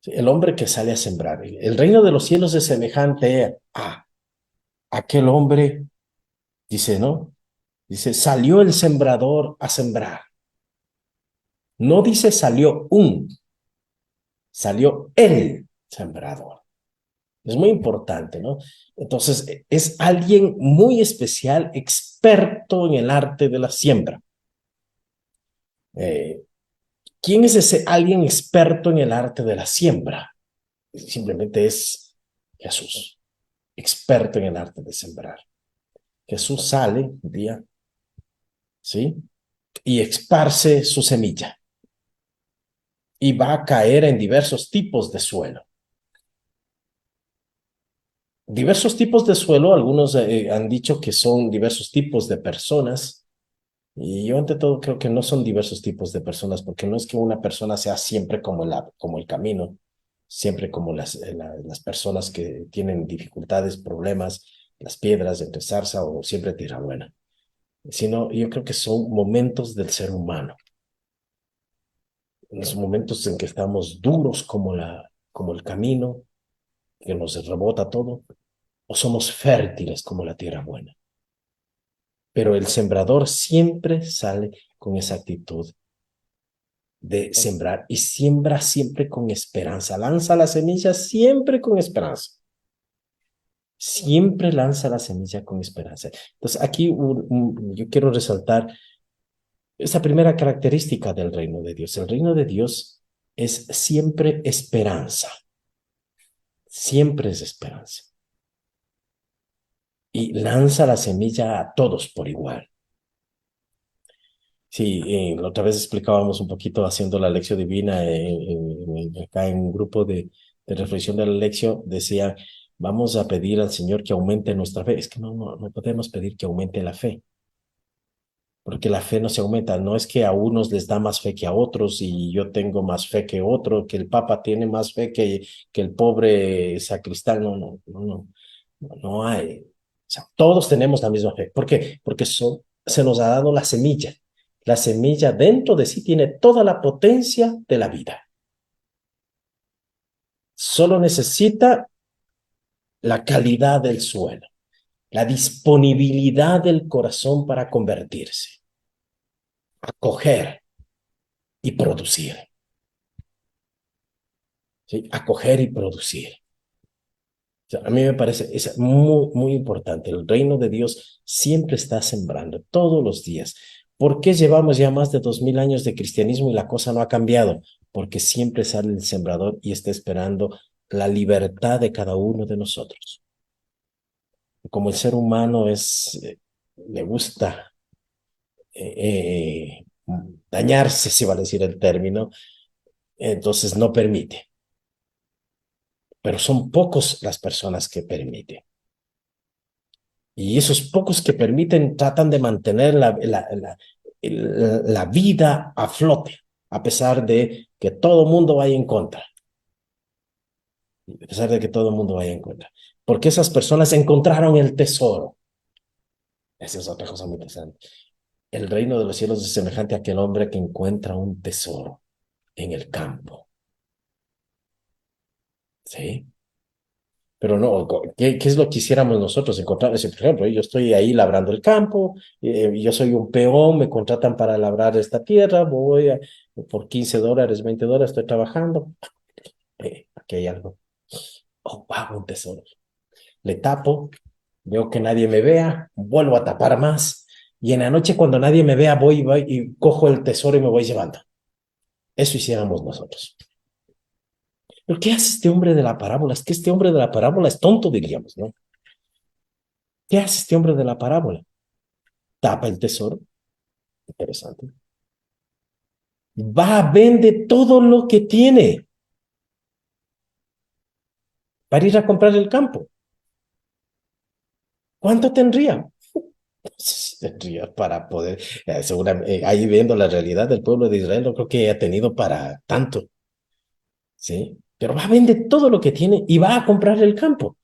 ¿Sí? El hombre que sale a sembrar. El reino de los cielos es semejante a aquel hombre, dice, ¿no? Dice, salió el sembrador a sembrar. No dice salió el sembrador. Es muy importante, ¿no? Entonces, es alguien muy especial, experto en el arte de la siembra. Eh, ¿Quién es ese alguien experto en el arte de la siembra? Simplemente es Jesús, experto en el arte de sembrar. Jesús sale un día, ¿sí? Y esparce su semilla. Y va a caer en diversos tipos de suelo. Diversos tipos de suelo, algunos han dicho que son diversos tipos de personas, y yo ante todo creo que no son diversos tipos de personas, porque no es que una persona sea siempre como el camino, siempre como las personas que tienen dificultades, problemas, las piedras entre zarza o siempre tierra buena, sino yo creo que son momentos del ser humano, en los momentos en que estamos duros como el camino, que nos rebota todo, o somos fértiles como la tierra buena. Pero el sembrador siempre sale con esa actitud de sembrar y siembra siempre con esperanza. Lanza la semilla siempre con esperanza. Siempre lanza la semilla con esperanza. Entonces aquí yo quiero resaltar esa primera característica del reino de Dios. El reino de Dios es siempre esperanza. Siempre es esperanza. Y lanza la semilla a todos por igual. Sí, la otra vez explicábamos un poquito haciendo la lección divina acá en un grupo de reflexión de la lección, decía, vamos a pedir al Señor que aumente nuestra fe. Es que no podemos pedir que aumente la fe, porque la fe no se aumenta. No es que a unos les da más fe que a otros y yo tengo más fe que otro, que el Papa tiene más fe que el pobre sacristán. No hay. O sea, todos tenemos la misma fe. ¿Por qué? Porque se nos ha dado la semilla. La semilla dentro de sí tiene toda la potencia de la vida. Solo necesita la calidad del suelo, la disponibilidad del corazón para convertirse, acoger y producir. ¿Sí? Acoger y producir. O sea, a mí me parece es muy, muy importante. El reino de Dios siempre está sembrando, todos los días. ¿Por qué llevamos ya más de 2000 años de cristianismo y la cosa no ha cambiado? Porque siempre sale el sembrador y está esperando la libertad de cada uno de nosotros. Como el ser humano le gusta dañarse, si va a decir el término, entonces no permite. Pero son pocos las personas que permiten. Y esos pocos que permiten tratan de mantener la vida a flote, a pesar de que todo el mundo vaya en contra. A pesar de que todo el mundo vaya en contra. Porque esas personas encontraron el tesoro. Esa es otra cosa muy interesante. El reino de los cielos es semejante a aquel hombre que encuentra un tesoro en el campo. ¿Sí? Pero no, ¿qué es lo que quisiéramos nosotros encontrar? Por ejemplo, yo estoy ahí labrando el campo, yo soy un peón, me contratan para labrar esta tierra, por $15, $20, estoy trabajando. Aquí hay algo. Oh, wow, un tesoro. Le tapo, veo que nadie me vea, vuelvo a tapar más, y en la noche cuando nadie me vea voy y cojo el tesoro y me voy llevando. Eso hiciéramos nosotros. ¿Pero qué hace este hombre de la parábola? Es que este hombre de la parábola es tonto, diríamos, ¿no? ¿Qué hace este hombre de la parábola? Tapa el tesoro. Interesante. Va, vende todo lo que tiene para ir a comprar el campo. ¿Cuánto tendría? Tendría para poder, seguramente, ahí viendo la realidad del pueblo de Israel, no creo que haya tenido para tanto, ¿sí? Pero va a vender todo lo que tiene y va a comprar el campo.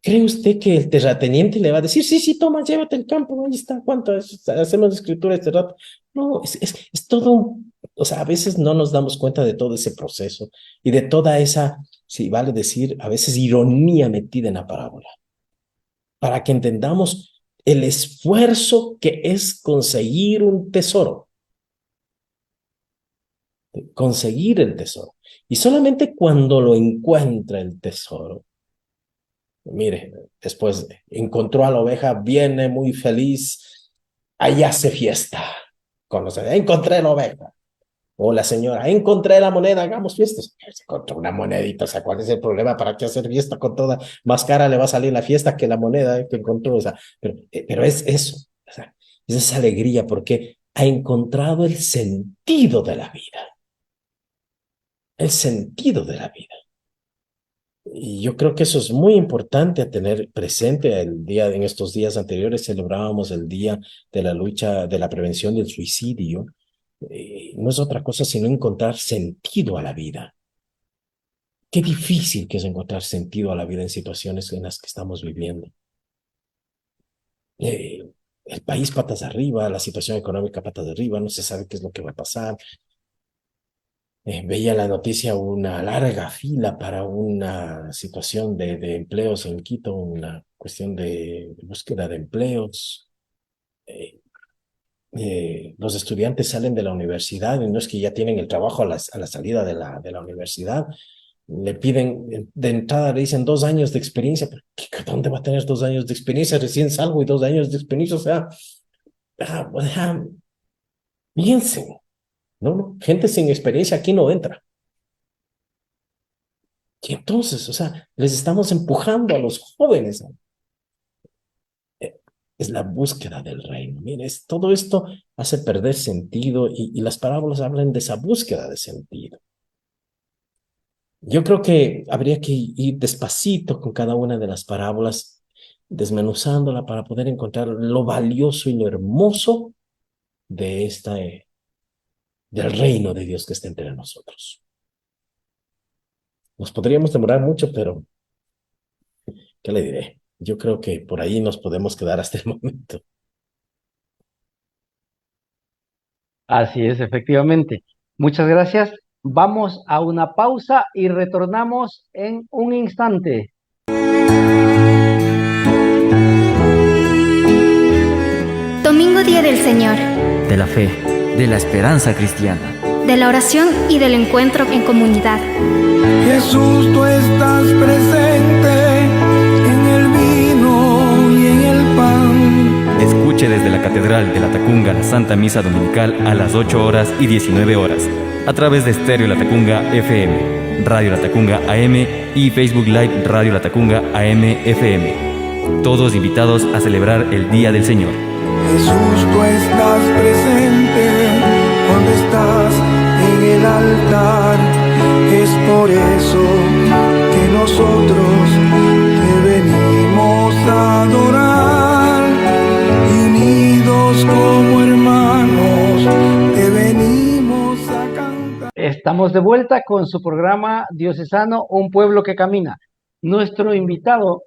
¿Cree usted que el terrateniente le va a decir, sí, sí, toma, llévate el campo, ahí está, ¿cuánto es? Hacemos escritura este rato? No, es todo o sea, a veces no nos damos cuenta de todo ese proceso y de toda esa, si vale decir, a veces ironía metida en la parábola, para que entendamos el esfuerzo que es conseguir el tesoro. Y solamente cuando lo encuentra el tesoro, mire, después encontró a la oveja, viene muy feliz, ahí hace fiesta. Encontré la oveja. O la señora, encontré la moneda, hagamos fiestas. Se encontró una monedita, o sea, ¿cuál es el problema? ¿Para qué hacer fiesta con toda? Más cara le va a salir la fiesta que la moneda que encontró. O sea, pero es eso, o sea, es esa alegría porque ha encontrado el sentido de la vida. El sentido de la vida. Y yo creo que eso es muy importante a tener presente. En estos días anteriores celebrábamos el Día de la Lucha, de la Prevención del Suicidio. No es otra cosa sino encontrar sentido a la vida. Qué difícil que es encontrar sentido a la vida en situaciones en las que estamos viviendo. El país patas arriba, la situación económica patas arriba, no se sabe qué es lo que va a pasar. Veía la noticia una larga fila para una situación de empleos en Quito, una cuestión de búsqueda de empleos. Los estudiantes salen de la universidad y no es que ya tienen el trabajo a la salida de la universidad. Le piden, de entrada le dicen 2 años de experiencia, pero ¿dónde va a tener 2 años de experiencia? Recién salgo y 2 años de experiencia, o sea, piensen, ¿no? Gente sin experiencia aquí no entra. Y entonces, o sea, les estamos empujando a los jóvenes. Es la búsqueda del reino. Mire, todo esto hace perder sentido y las parábolas hablan de esa búsqueda de sentido. Yo creo que habría que ir despacito con cada una de las parábolas, desmenuzándola para poder encontrar lo valioso y lo hermoso de del reino de Dios que está entre nosotros. Nos podríamos demorar mucho, pero ¿qué le diré? Yo creo que por ahí nos podemos quedar hasta el momento. Así es, efectivamente. Muchas gracias. Vamos a una pausa y retornamos en un instante. Domingo Día del Señor, De la fe, de la esperanza cristiana. de la oración y del encuentro en comunidad. Jesús, tú estás presente en el vino y en el pan. Escuche desde la Catedral de la Tacunga la Santa Misa Dominical a las 8 horas y 19 horas, a través de Estéreo La Tacunga FM, Radio La Tacunga AM y Facebook Live Radio La Tacunga AM FM. Todos invitados a celebrar el Día del Señor. Jesús, tú estás presente cuando estás en el altar. Es por eso que nosotros te venimos a adorar. Y unidos como hermanos te venimos a cantar. Estamos de vuelta con su programa diocesano Un Pueblo que Camina. Nuestro invitado,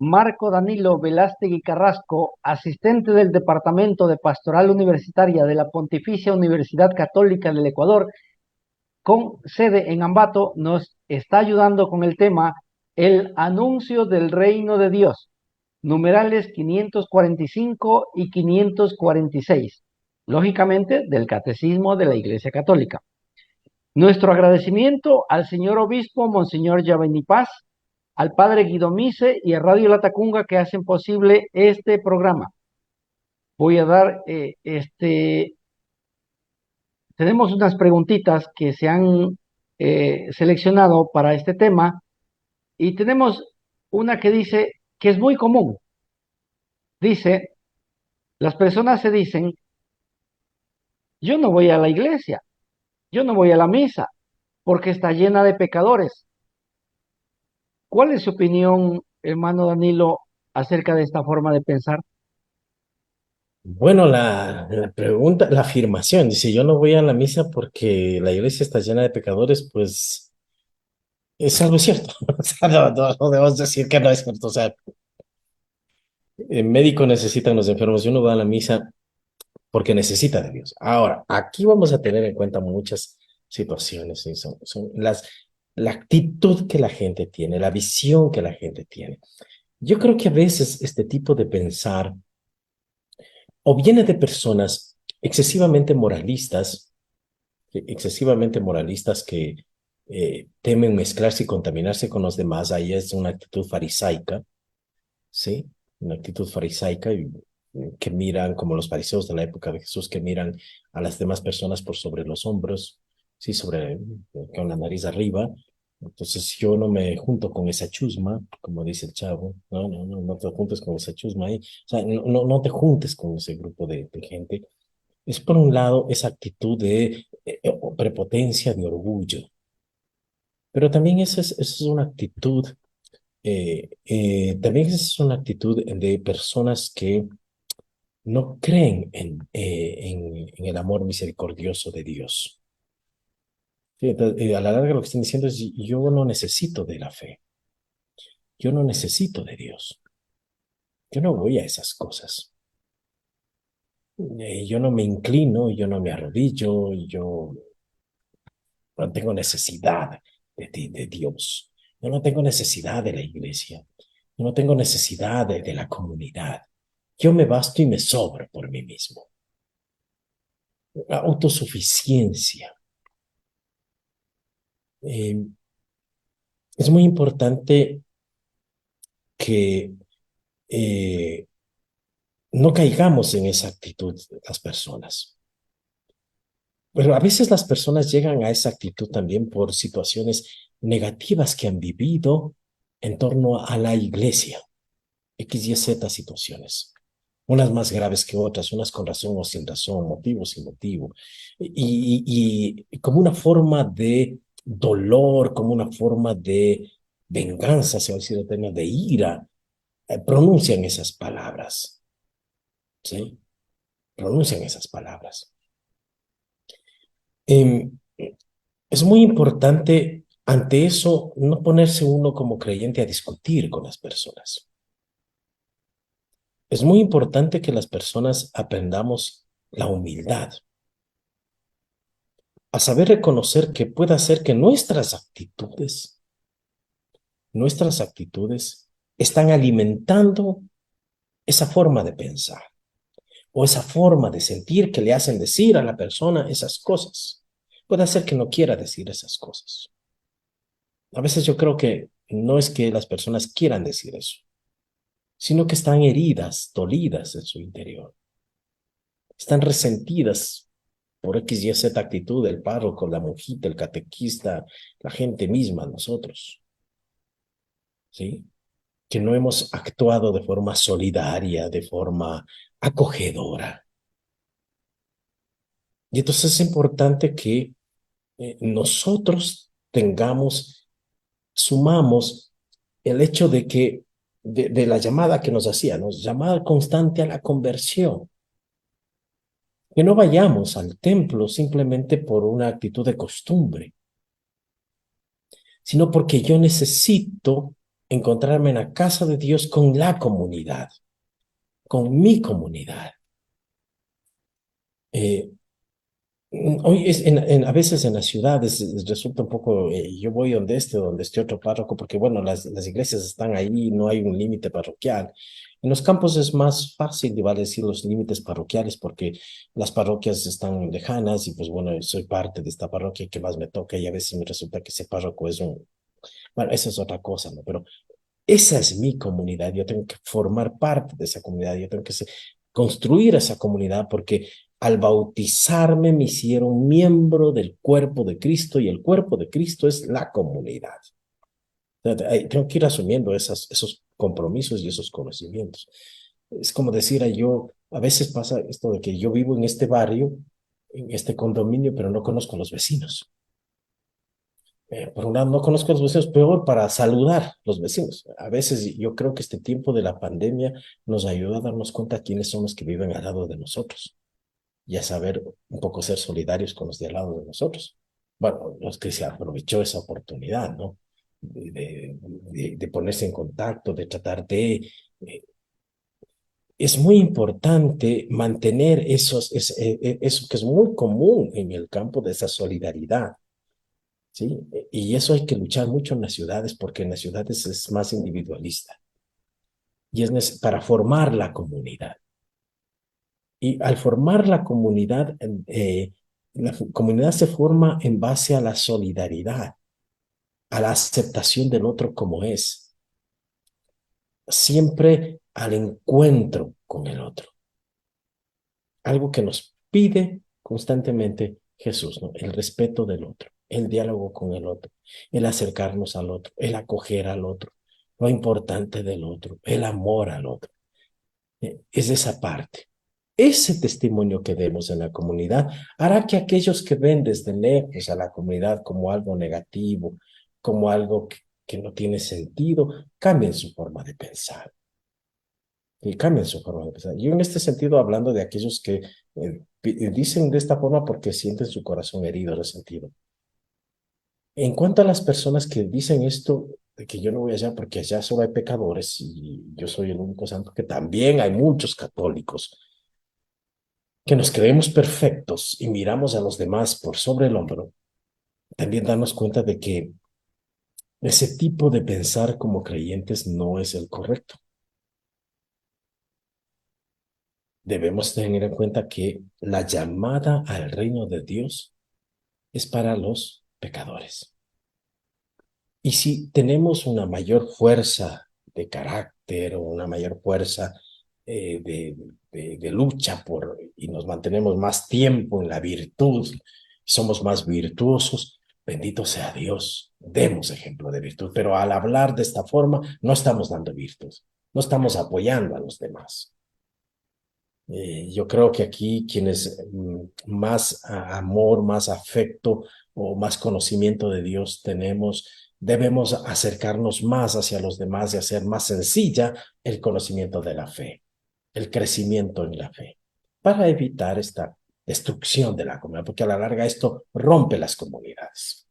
Marco Danilo Velástegui Carrasco, asistente del Departamento de Pastoral Universitaria de la Pontificia Universidad Católica del Ecuador, con sede en Ambato, nos está ayudando con el tema El Anuncio del Reino de Dios, numerales 545 y 546, lógicamente del Catecismo de la Iglesia Católica. Nuestro agradecimiento al señor obispo Monseñor Yaveni Paz, al padre Guido Mise y a Radio La Tacunga que hacen posible este programa. Voy a dar tenemos unas preguntitas que se han seleccionado para este tema y tenemos una que dice que es muy común. Dice, las personas se dicen, yo no voy a la iglesia, yo no voy a la misa porque está llena de pecadores. ¿Cuál es su opinión, hermano Danilo, acerca de esta forma de pensar? Bueno, la pregunta, la afirmación, dice, yo no voy a la misa porque la iglesia está llena de pecadores, pues es algo cierto. O sea, no debemos decir que no es cierto. O sea, el médico necesitan los enfermos y uno va a la misa porque necesita de Dios. Ahora, aquí vamos a tener en cuenta muchas situaciones, ¿sí? Son la actitud que la gente tiene, la visión que la gente tiene. Yo creo que a veces este tipo de pensar o viene de personas excesivamente moralistas que temen mezclarse y contaminarse con los demás. Ahí es una actitud farisaica, ¿sí? Una actitud farisaica y que miran como los fariseos de la época de Jesús, que miran a las demás personas por sobre los hombros, ¿sí? Con la nariz arriba. Entonces yo no me junto con esa chusma, como dice el chavo, no te juntes con esa chusma ahí, o sea, no te juntes con ese grupo de gente. Es por un lado esa actitud de prepotencia, de orgullo, pero también esa es una actitud, también esa es una actitud de personas que no creen en el amor misericordioso de Dios. Sí, entonces, a la larga lo que están diciendo es, yo no necesito de la fe, yo no necesito de Dios, yo no voy a esas cosas. Yo no me inclino, yo no me arrodillo, yo no tengo necesidad de ti, de Dios. Yo no tengo necesidad de la iglesia. Yo no tengo necesidad de la comunidad. Yo me basto y me sobro por mí mismo. La autosuficiencia. Eh, es muy importante que eh, no caigamos en esa actitud las personas. Pero a veces las personas llegan a esa actitud también por situaciones negativas que han vivido en torno a la iglesia. X, Y, Z situaciones. Unas más graves que otras, unas con razón o sin razón, motivo sin motivo. Y como una forma de dolor, como una forma de venganza, se va a decir el término, de ira, pronuncian esas palabras. ¿Sí? Pronuncian esas palabras. Eh, es muy importante ante eso no ponerse uno como creyente a discutir con las personas. Es muy importante que las personas aprendamos la humildad, a saber reconocer que puede ser que nuestras actitudes están alimentando esa forma de pensar o esa forma de sentir que le hacen decir a la persona esas cosas. Puede ser que no quiera decir esas cosas. A veces yo creo que no es que las personas quieran decir eso, sino que están heridas, dolidas en su interior. Están resentidas por X, Y, Z actitud del párroco, la monjita, el catequista, la gente misma, nosotros, ¿sí? Que no hemos actuado de forma solidaria, de forma acogedora. Y entonces es importante que nosotros sumamos el hecho de que, de la llamada que nos hacía, llamada constante a la conversión. Que no vayamos al templo simplemente por una actitud de costumbre, sino porque yo necesito encontrarme en la casa de Dios con la comunidad, con mi comunidad. Eh, Hoy a veces en las ciudades resulta un poco, yo voy donde este otro párroco, porque bueno, las iglesias están ahí, no hay un límite parroquial. En los campos es más fácil, de decir, los límites parroquiales, porque las parroquias están lejanas y pues bueno, soy parte de esta parroquia que más me toca y a veces me resulta que ese párroco bueno, esa es otra cosa, ¿no? Pero esa es mi comunidad, yo tengo que formar parte de esa comunidad, yo tengo que construir esa comunidad porque al bautizarme me hicieron miembro del cuerpo de Cristo y el cuerpo de Cristo es la comunidad. Tengo que ir asumiendo esos compromisos y esos conocimientos. Es como decir, a veces pasa esto de que yo vivo en este barrio, en este condominio, pero no conozco a los vecinos. por un lado, no conozco a los vecinos, peor para saludar a los vecinos. A veces yo creo que este tiempo de la pandemia nos ayuda a darnos cuenta quiénes son los que viven al lado de nosotros y a saber un poco ser solidarios con los de al lado de nosotros. Bueno, los que se aprovechó esa oportunidad, ¿no? De ponerse en contacto, de tratar de... es muy importante mantener eso que es muy común en el campo de esa solidaridad, ¿sí? Y eso hay que luchar mucho en las ciudades, porque en las ciudades es más individualista y es para formar la comunidad. Y al formar la comunidad se forma en base a la solidaridad, a la aceptación del otro como es, siempre al encuentro con el otro. Algo que nos pide constantemente Jesús, ¿no? El respeto del otro, el diálogo con el otro, el acercarnos al otro, el acoger al otro, lo importante del otro, el amor al otro. Es esa parte. Ese testimonio que demos en la comunidad hará que aquellos que ven desde lejos a la comunidad como algo negativo, como algo que no tiene sentido, cambien su forma de pensar. Y cambien su forma de pensar. Yo en este sentido, hablando de aquellos que dicen de esta forma porque sienten su corazón herido, resentido. En cuanto a las personas que dicen esto, de que yo no voy allá porque allá solo hay pecadores y yo soy el único santo, que también hay muchos católicos que nos creemos perfectos y miramos a los demás por sobre el hombro, también darnos cuenta de que ese tipo de pensar como creyentes no es el correcto. Debemos tener en cuenta que la llamada al reino de Dios es para los pecadores. Y si tenemos una mayor fuerza de carácter o una mayor fuerza de lucha y nos mantenemos más tiempo en la virtud, somos más virtuosos, bendito sea Dios, demos ejemplo de virtud. Pero al hablar de esta forma, no estamos dando virtud, no estamos apoyando a los demás. Yo creo que aquí quienes más amor, más afecto o más conocimiento de Dios tenemos, debemos acercarnos más hacia los demás y hacer más sencilla el conocimiento de la fe, el crecimiento en la fe, para evitar esta destrucción de la comunidad, porque a la larga esto rompe las comunidades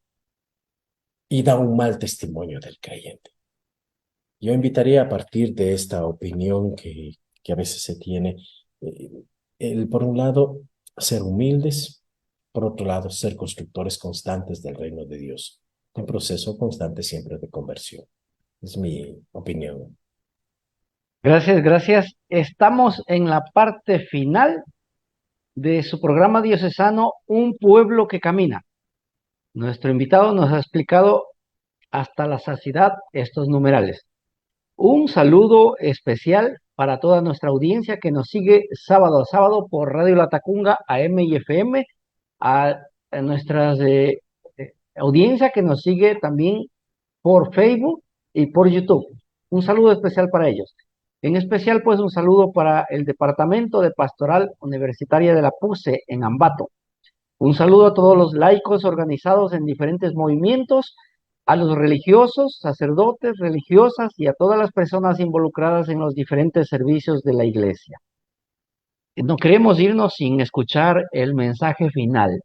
y da un mal testimonio del creyente. Yo invitaría a partir de esta opinión que a veces se tiene, por un lado, ser humildes, por otro lado, ser constructores constantes del reino de Dios, un proceso constante siempre de conversión. Es mi opinión. Gracias, gracias. Estamos en la parte final de su programa diocesano Un pueblo que camina. Nuestro invitado nos ha explicado hasta la saciedad estos numerales. Un saludo especial para toda nuestra audiencia que nos sigue sábado a sábado por Radio La Tacunga, AM y FM, a nuestra audiencia que nos sigue también por Facebook y por YouTube. Un saludo especial para ellos. En especial, pues, un saludo para el Departamento de Pastoral Universitaria de la PUCE en Ambato. Un saludo a todos los laicos organizados en diferentes movimientos, a los religiosos, sacerdotes, religiosas y a todas las personas involucradas en los diferentes servicios de la iglesia. No queremos irnos sin escuchar el mensaje final.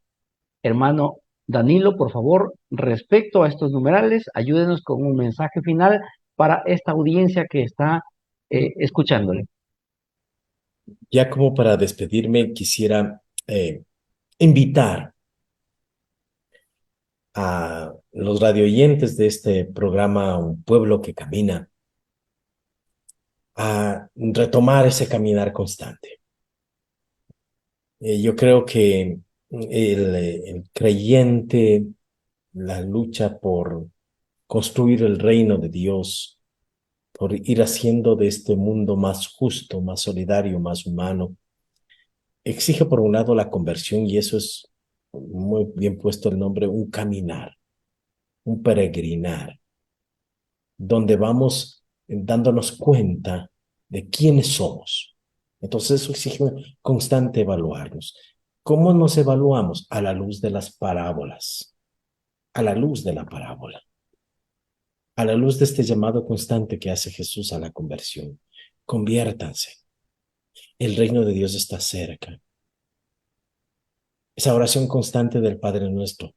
Hermano Danilo, por favor, respecto a estos numerales, ayúdenos con un mensaje final para esta audiencia que está escuchándole. Ya como para despedirme, quisiera invitar a los radioyentes de este programa Un Pueblo que Camina a retomar ese caminar constante. Yo creo que el creyente, la lucha por construir el reino de Dios, por ir haciendo de este mundo más justo, más solidario, más humano, exige por un lado la conversión, y eso es muy bien puesto el nombre, un caminar, un peregrinar, donde vamos dándonos cuenta de quiénes somos. Entonces eso exige constante evaluarnos. ¿Cómo nos evaluamos? A la luz de las parábolas. a la luz de la parábola, a la luz de este llamado constante que hace Jesús a la conversión. Conviértanse. El reino de Dios está cerca. Esa oración constante del Padre Nuestro.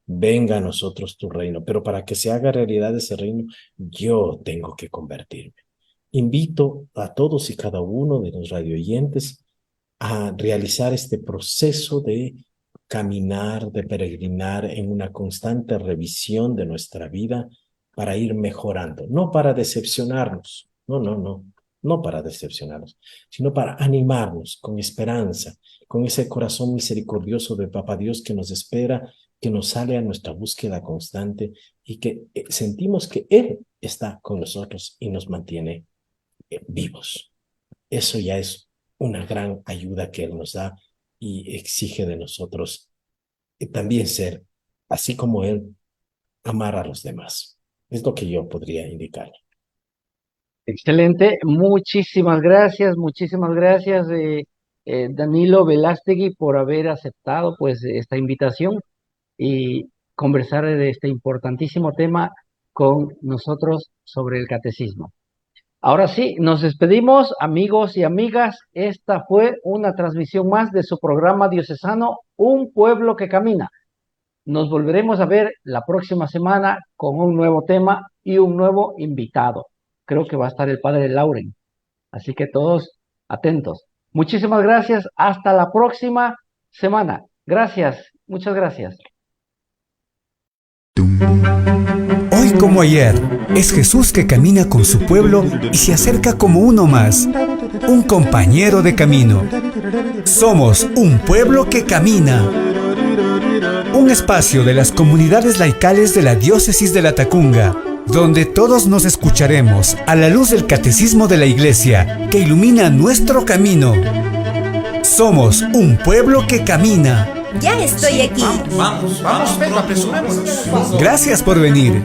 Venga a nosotros tu reino, pero para que se haga realidad ese reino, yo tengo que convertirme. Invito a todos y cada uno de los radioyentes a realizar este proceso de caminar, de peregrinar en una constante revisión de nuestra vida para ir mejorando, no para decepcionarnos, no para decepcionarnos, sino para animarnos con esperanza, con ese corazón misericordioso de Papá Dios que nos espera, que nos sale a nuestra búsqueda constante y que sentimos que Él está con nosotros y nos mantiene vivos. Eso ya es una gran ayuda que Él nos da y exige de nosotros también ser, así como Él, amar a los demás. Es lo que yo podría indicar. Excelente, muchísimas gracias, Danilo Velástegui, por haber aceptado pues esta invitación y conversar de este importantísimo tema con nosotros sobre el catecismo. Ahora sí, nos despedimos, amigos y amigas. Esta fue una transmisión más de su programa diocesano, Un Pueblo que Camina. Nos volveremos a ver la próxima semana con un nuevo tema y un nuevo invitado. Creo que va a estar el padre Lauren. Así que todos atentos. Muchísimas gracias. Hasta la próxima semana. Gracias. Muchas gracias. Hoy como ayer, es Jesús que camina con su pueblo y se acerca como uno más, un compañero de camino. Somos un pueblo que camina. Un espacio de las comunidades laicales de la Diócesis de Latacunga, donde todos nos escucharemos a la luz del catecismo de la Iglesia que ilumina nuestro camino. Somos un pueblo que camina. Ya estoy aquí. Vamos, venga, apresurémonos. Gracias por venir.